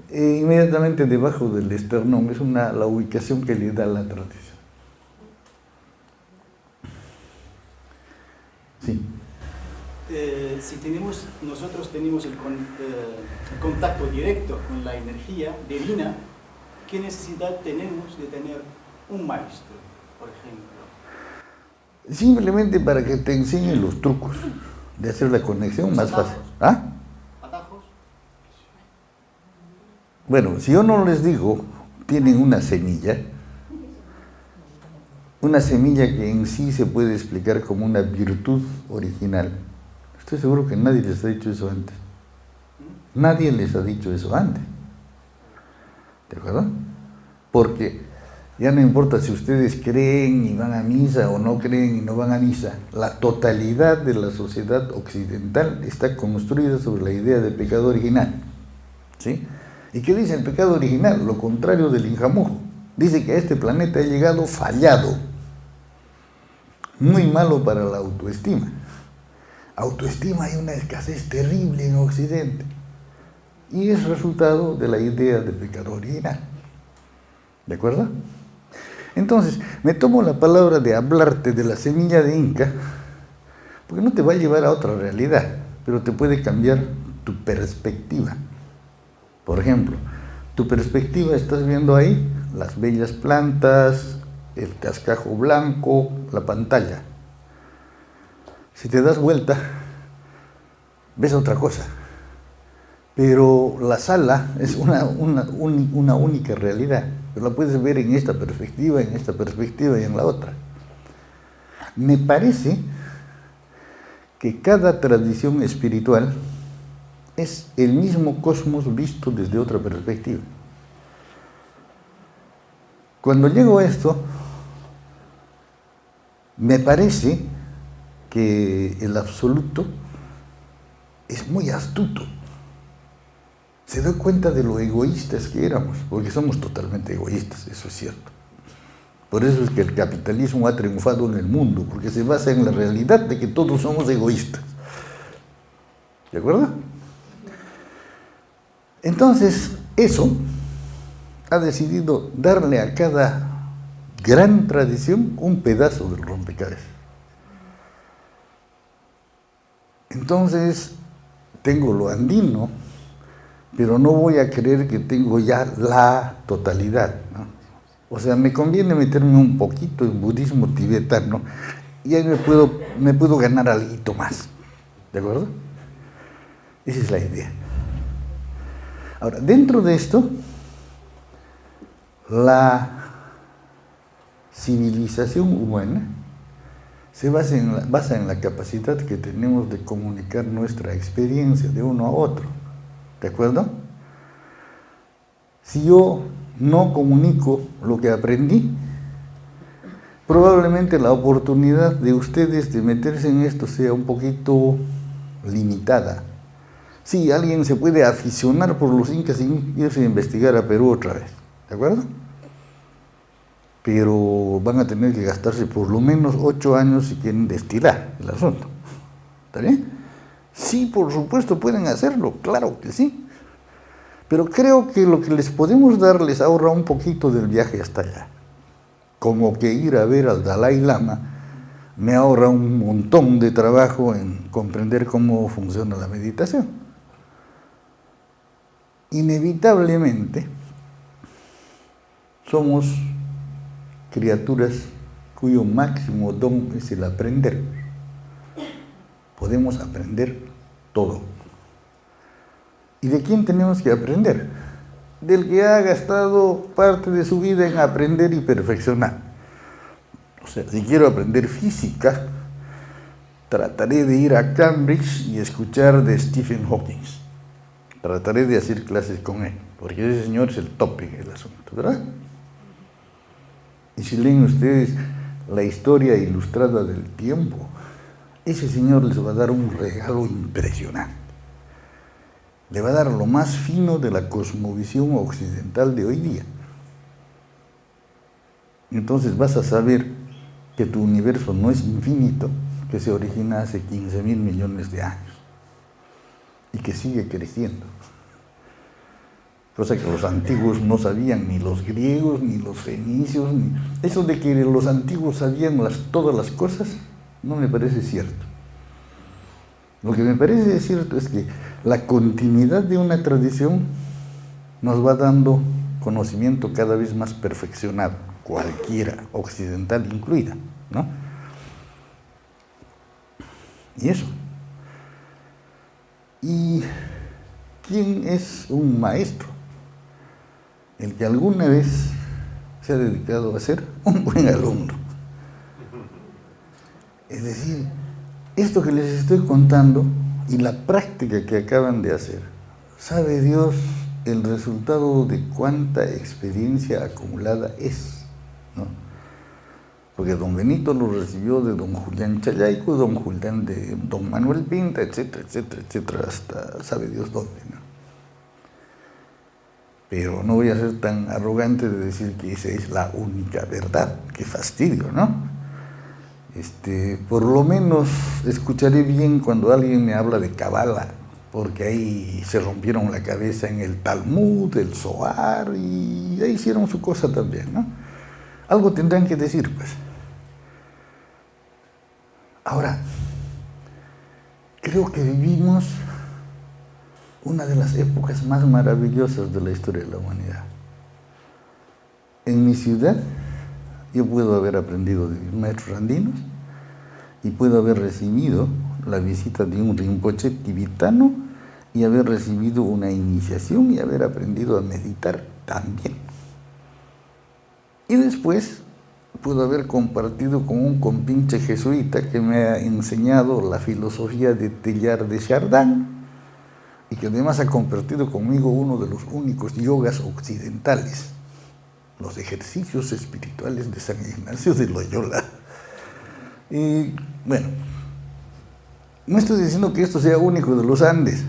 Inmediatamente debajo del esternón es la ubicación que le da la tradición. Sí. Si nosotros tenemos el contacto directo con la energía divina, ¿qué necesidad tenemos de tener un maestro, por ejemplo? Simplemente para que te enseñen los trucos de hacer la conexión más fácil. ¿Ah? ¿Atajos? Bueno, si yo no les digo, tienen una semilla que en sí se puede explicar como una virtud original. Estoy seguro que nadie les ha dicho eso antes. Nadie les ha dicho eso antes. ¿De acuerdo? Porque ya no importa si ustedes creen y van a misa o no creen y no van a misa, la totalidad de la sociedad occidental está construida sobre la idea de pecado original. ¿Sí? ¿Y qué dice el pecado original? Lo contrario del injamujo. Dice que a este planeta ha llegado fallado. Muy malo para la autoestima. Autoestima hay una escasez terrible en Occidente. Y es resultado de la idea de pecado original. ¿De acuerdo? Entonces, me tomo la palabra de hablarte de la semilla de Inca, porque no te va a llevar a otra realidad, pero te puede cambiar tu perspectiva. Por ejemplo, tu perspectiva, estás viendo ahí las bellas plantas, el cascajo blanco, la pantalla. Si te das vuelta, ves otra cosa. Pero la sala es una única realidad. Pero la puedes ver en esta perspectiva y en la otra. Me parece que cada tradición espiritual es el mismo cosmos visto desde otra perspectiva. Cuando llego a esto, me parece que el absoluto es muy astuto. Se da cuenta de lo egoístas que éramos, porque somos totalmente egoístas, eso es cierto. Por eso es que el capitalismo ha triunfado en el mundo, porque se basa en la realidad de que todos somos egoístas. ¿De acuerdo? Entonces, eso ha decidido darle a cada gran tradición un pedazo del rompecabezas. Entonces, tengo lo andino, pero no voy a creer que tengo ya la totalidad, ¿no? O sea, me conviene meterme un poquito en budismo tibetano y ahí me puedo ganar algo más. ¿De acuerdo? Esa es la idea. Ahora, dentro de esto, la civilización humana se basa en la capacidad que tenemos de comunicar nuestra experiencia de uno a otro. ¿De acuerdo? Si yo no comunico lo que aprendí, probablemente la oportunidad de ustedes de meterse en esto sea un poquito limitada. Sí, alguien se puede aficionar por los incas sin irse a investigar a Perú otra vez. ¿De acuerdo? Pero van a tener que gastarse por lo menos 8 años si quieren destilar el asunto. ¿Está bien? Sí, por supuesto, pueden hacerlo, claro que sí. Pero creo que lo que les podemos dar les ahorra un poquito del viaje hasta allá. Como que ir a ver al Dalai Lama me ahorra un montón de trabajo en comprender cómo funciona la meditación. Inevitablemente, somos criaturas cuyo máximo don es el aprender. Podemos aprender todo. ¿Y de quién tenemos que aprender? Del que ha gastado parte de su vida en aprender y perfeccionar. O sea, si quiero aprender física, trataré de ir a Cambridge y escuchar de Stephen Hawking. Trataré de hacer clases con él, porque ese señor es el top en el asunto, ¿verdad? Y si leen ustedes la historia ilustrada del tiempo, ese señor les va a dar un regalo impresionante. Le va a dar lo más fino de la cosmovisión occidental de hoy día. Entonces vas a saber que tu universo no es infinito, que se origina hace 15.000 millones de años y que sigue creciendo. Cosa que los antiguos no sabían, ni los griegos, ni los fenicios, ni... Eso de que los antiguos sabían todas las cosas, no me parece cierto. Lo que me parece cierto es que la continuidad de una tradición nos va dando conocimiento cada vez más perfeccionado, cualquiera, occidental incluida, ¿no? Y eso. ¿Y quién es un maestro? El que alguna vez se ha dedicado a ser un buen alumno. Es decir, esto que les estoy contando y la práctica que acaban de hacer, sabe Dios el resultado de cuánta experiencia acumulada es, ¿no? Porque don Benito lo recibió de don Julián Chayaico, don Julián de don Manuel Pinta, etcétera, etcétera, etcétera, hasta sabe Dios dónde, ¿no? Pero no voy a ser tan arrogante de decir que esa es la única verdad. Qué fastidio, ¿no? Por lo menos escucharé bien cuando alguien me habla de Kabbalah, porque ahí se rompieron la cabeza en el Talmud, el Zohar, y ahí hicieron su cosa también, ¿no? Algo tendrán que decir, pues. Ahora, creo que vivimos una de las épocas más maravillosas de la historia de la humanidad. En mi ciudad, yo puedo haber aprendido de mis maestros andinos y puedo haber recibido la visita de un Rinpoche tibetano y haber recibido una iniciación y haber aprendido a meditar también. Y después puedo haber compartido con un compinche jesuita que me ha enseñado la filosofía de Teilhard de Chardin y que además ha compartido conmigo uno de los únicos yogas occidentales, los ejercicios espirituales de San Ignacio de Loyola. Y bueno, no estoy diciendo que esto sea único de los Andes.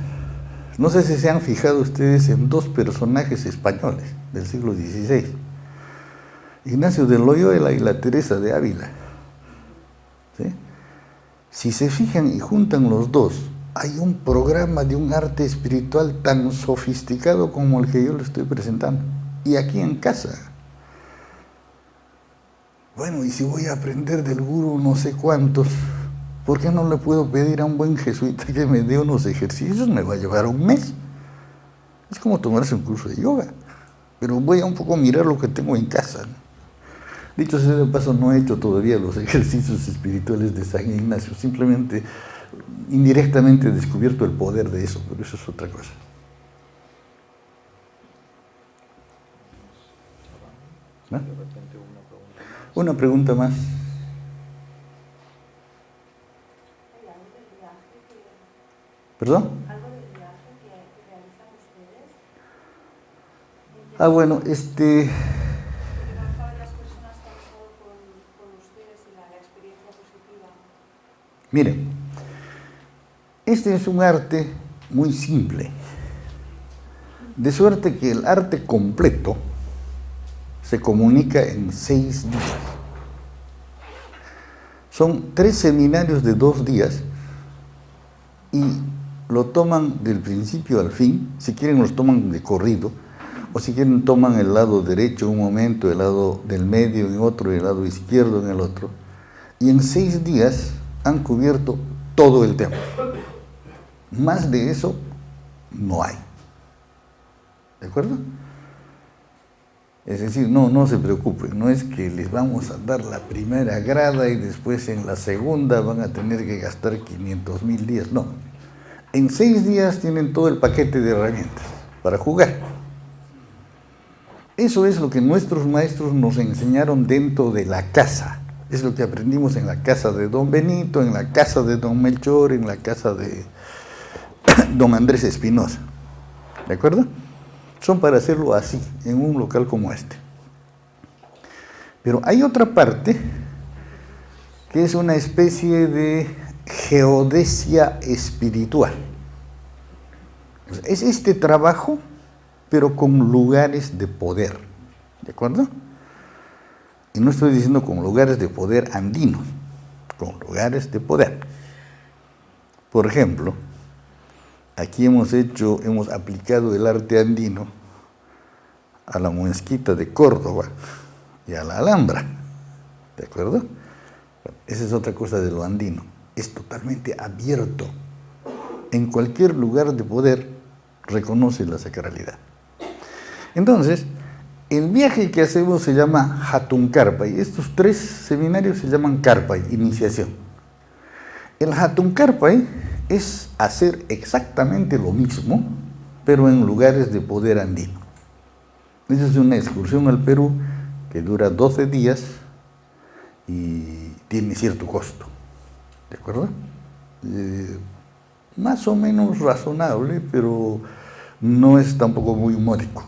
No sé si se han fijado ustedes en dos personajes españoles del siglo XVI, Ignacio de Loyola y la Teresa de Ávila. ¿Sí? Si se fijan y juntan los dos, hay un programa de un arte espiritual tan sofisticado como el que yo le estoy presentando. Y aquí en casa. Bueno, y si voy a aprender del gurú no sé cuántos, ¿por qué no le puedo pedir a un buen jesuita que me dé unos ejercicios? Me va a llevar un mes. Es como tomarse un curso de yoga. Pero voy a un poco mirar lo que tengo en casa, ¿no? Dicho sea de paso, no he hecho todavía los ejercicios espirituales de San Ignacio. Simplemente, indirectamente he descubierto el poder de eso, pero eso es otra cosa. ¿No? Una pregunta más. ¿Perdón? ¿Algo del viaje que realizan ustedes? Bueno, Porque varias personas que han estado con ustedes y la experiencia positiva. miren, este es un arte muy simple, de suerte que el arte completo se comunica en 6 días. Son 3 seminarios de 2 días y lo toman del principio al fin, si quieren los toman de corrido, o si quieren toman el lado derecho en un momento, el lado del medio en otro y el lado izquierdo en el otro, y en 6 días han cubierto todo el templo. Más de eso no hay. ¿De acuerdo? Es decir, no se preocupen, no es que les vamos a dar la primera grada y después en la segunda van a tener que gastar 500.000 días, no. En 6 días tienen todo el paquete de herramientas para jugar. Eso es lo que nuestros maestros nos enseñaron dentro de la casa. Es lo que aprendimos en la casa de don Benito, en la casa de don Melchor, en la casa de don Andrés Espinosa. ¿De acuerdo? Son para hacerlo así, en un local como este. Pero hay otra parte que es una especie de geodesia espiritual. Es este trabajo, pero con lugares de poder. ¿De acuerdo? Y no estoy diciendo con lugares de poder andinos, con lugares de poder. Por ejemplo, aquí hemos aplicado el arte andino a la mezquita de Córdoba y a la Alhambra, ¿de acuerdo? Esa es otra cosa de lo andino, es totalmente abierto. En cualquier lugar de poder reconoce la sacralidad. Entonces, el viaje que hacemos se llama Hatun Karpay. Estos 3 seminarios se llaman Karpay, iniciación. El Hatun Karpay es hacer exactamente lo mismo, pero en lugares de poder andino. Esa es una excursión al Perú que dura 12 días y tiene cierto costo. ¿De acuerdo? Más o menos razonable, pero no es tampoco muy módico.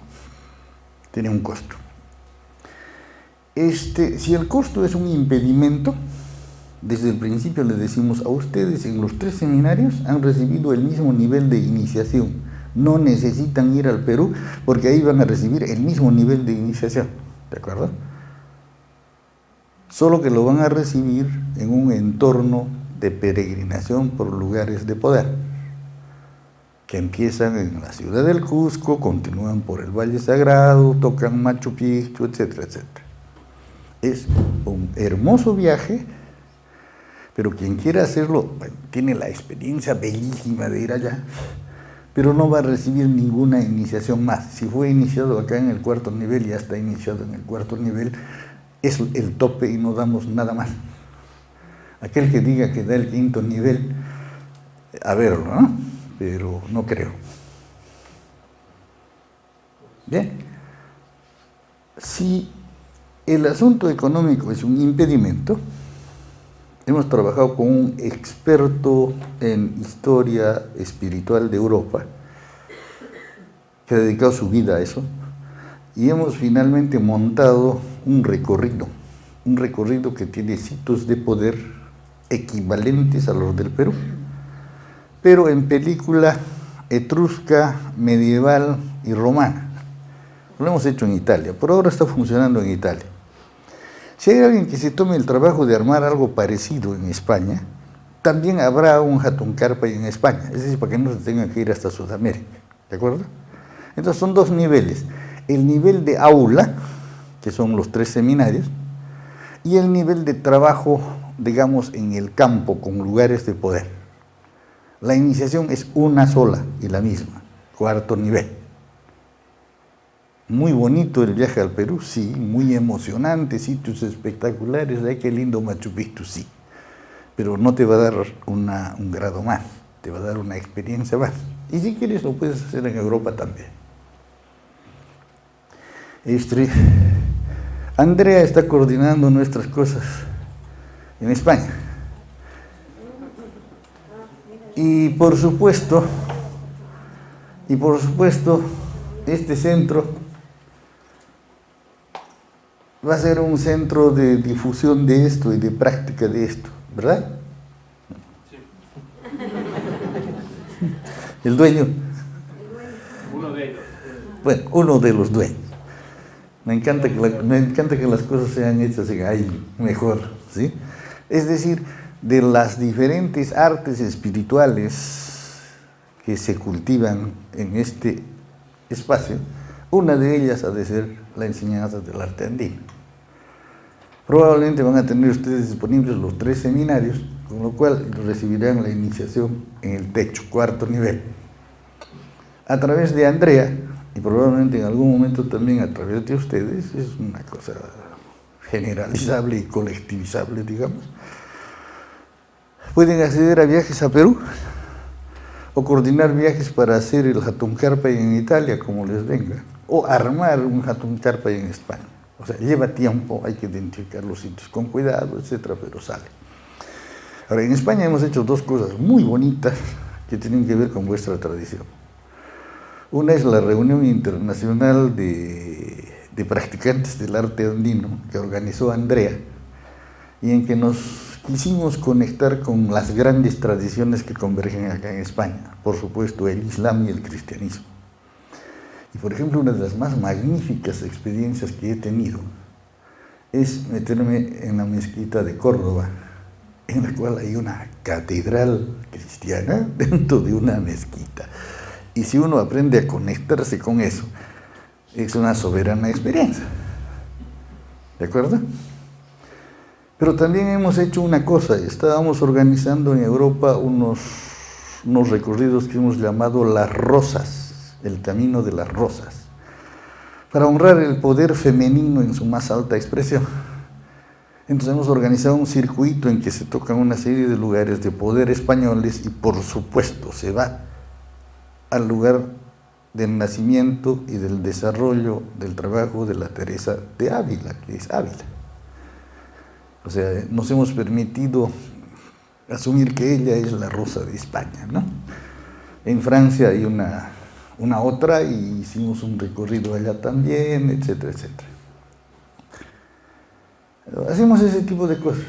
Tiene un costo. Si el costo es un impedimento, desde el principio les decimos a ustedes, en los 3 seminarios han recibido el mismo nivel de iniciación. No necesitan ir al Perú porque ahí van a recibir el mismo nivel de iniciación. ¿De acuerdo? Solo que lo van a recibir en un entorno de peregrinación por lugares de poder, que empiezan en la ciudad del Cusco, continúan por el Valle Sagrado, tocan Machu Picchu, etcétera, etcétera. Es un hermoso viaje, pero quien quiera hacerlo, bueno, tiene la experiencia bellísima de ir allá, pero no va a recibir ninguna iniciación más. Si fue iniciado acá en el 4.º nivel, ya está iniciado en el 4.º nivel, es el tope y no damos nada más. Aquel que diga que da el 5.º nivel, a verlo, ¿no? Pero no creo. Bien, si el asunto económico es un impedimento, hemos trabajado con un experto en historia espiritual de Europa, que ha dedicado su vida a eso, y hemos finalmente montado un recorrido que tiene sitios de poder equivalentes a los del Perú, pero en película etrusca, medieval y romana. Lo hemos hecho en Italia, por ahora está funcionando en Italia. Si hay alguien que se tome el trabajo de armar algo parecido en España, también habrá un Hatun Karpay en España, es decir, para que no se tengan que ir hasta Sudamérica, ¿de acuerdo? Entonces son 2 niveles, el nivel de aula, que son los 3 seminarios, y el nivel de trabajo, digamos, en el campo, con lugares de poder. La iniciación es una sola y la misma, 4.º nivel. Muy bonito el viaje al Perú, sí, muy emocionante, sitios espectaculares, ay, qué lindo Machu Picchu, sí. Pero no te va a dar un grado más, te va a dar una experiencia más. Y si quieres lo puedes hacer en Europa también. Andrea está coordinando nuestras cosas en España. Y por supuesto, este centro va a ser un centro de difusión de esto y de práctica de esto, ¿verdad? Sí. El dueño. Uno de ellos. Bueno, uno de los dueños. Me encanta que las cosas sean hechas ahí mejor, ¿sí? Es decir, de las diferentes artes espirituales que se cultivan en este espacio, una de ellas ha de ser la enseñanza del arte andino. Probablemente van a tener ustedes disponibles los 3 seminarios, con lo cual recibirán la iniciación en el techo, 4º nivel. A través de Andrea, y probablemente en algún momento también a través de ustedes, es una cosa generalizable y colectivizable, digamos. Pueden acceder a viajes a Perú, o coordinar viajes para hacer el Hatun Karpay en Italia, como les venga, o armar un Hatun Karpay en España. O sea, lleva tiempo, hay que identificar los sitios con cuidado, etcétera, pero sale. Ahora, en España hemos hecho 2 cosas muy bonitas que tienen que ver con vuestra tradición. Una es la reunión internacional de practicantes del arte andino que organizó Andrea, y en que nos quisimos conectar con las grandes tradiciones que convergen acá en España, por supuesto el Islam y el cristianismo. Y por ejemplo, una de las más magníficas experiencias que he tenido es meterme en la mezquita de Córdoba, en la cual hay una catedral cristiana dentro de una mezquita. Y si uno aprende a conectarse con eso, es una soberana experiencia. ¿De acuerdo? Pero también hemos hecho una cosa, estábamos organizando en Europa unos recorridos que hemos llamado las rosas, el camino de las rosas, para honrar el poder femenino en su más alta expresión. Entonces hemos organizado un circuito en que se tocan una serie de lugares de poder españoles y por supuesto se va al lugar del nacimiento y del desarrollo del trabajo de la Teresa de Ávila, que es Ávila. O sea, nos hemos permitido asumir que ella es la rosa de España, ¿no? En Francia hay una otra y hicimos un recorrido allá también, etcétera, etcétera. Hacemos ese tipo de cosas.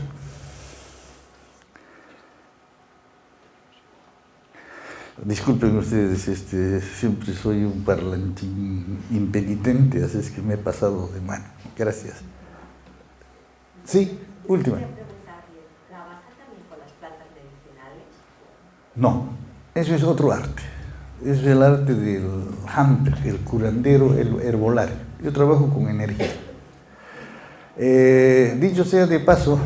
Disculpen ustedes, siempre soy un parlanchín impenitente, así es que me he pasado de mano. Gracias. Sí, última. ¿Trabaja también con las plantas medicinales? No, eso es otro arte. Es el arte del hamper, el curandero, el herbolario. Yo trabajo con energía. Dicho sea de paso,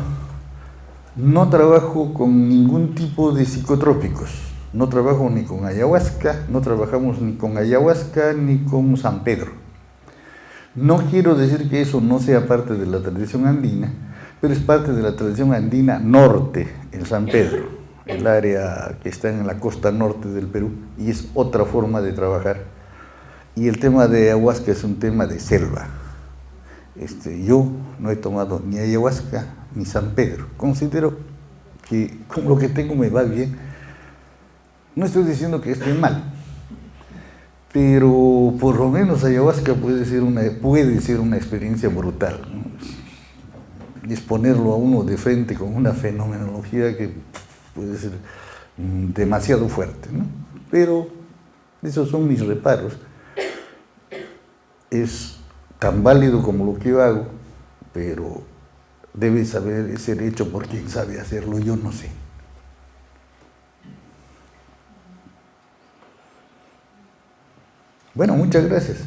no trabajo con ningún tipo de psicotrópicos. No trabajo ni con ayahuasca, no trabajamos ni con ayahuasca ni con San Pedro. No quiero decir que eso no sea parte de la tradición andina, pero es parte de la tradición andina norte, en San Pedro, el área que está en la costa norte del Perú, y es otra forma de trabajar. Y el tema de ayahuasca es un tema de selva. Yo no he tomado ni ayahuasca ni San Pedro. Considero que con lo que tengo me va bien. No estoy diciendo que esté mal, pero por lo menos ayahuasca puede ser una experiencia brutal, ¿no? Exponerlo a uno de frente con una fenomenología que puede ser demasiado fuerte, ¿no? Pero esos son mis reparos. Es tan válido como lo que yo hago, pero debe ser hecho por quien sabe hacerlo, yo no sé. Bueno, muchas gracias.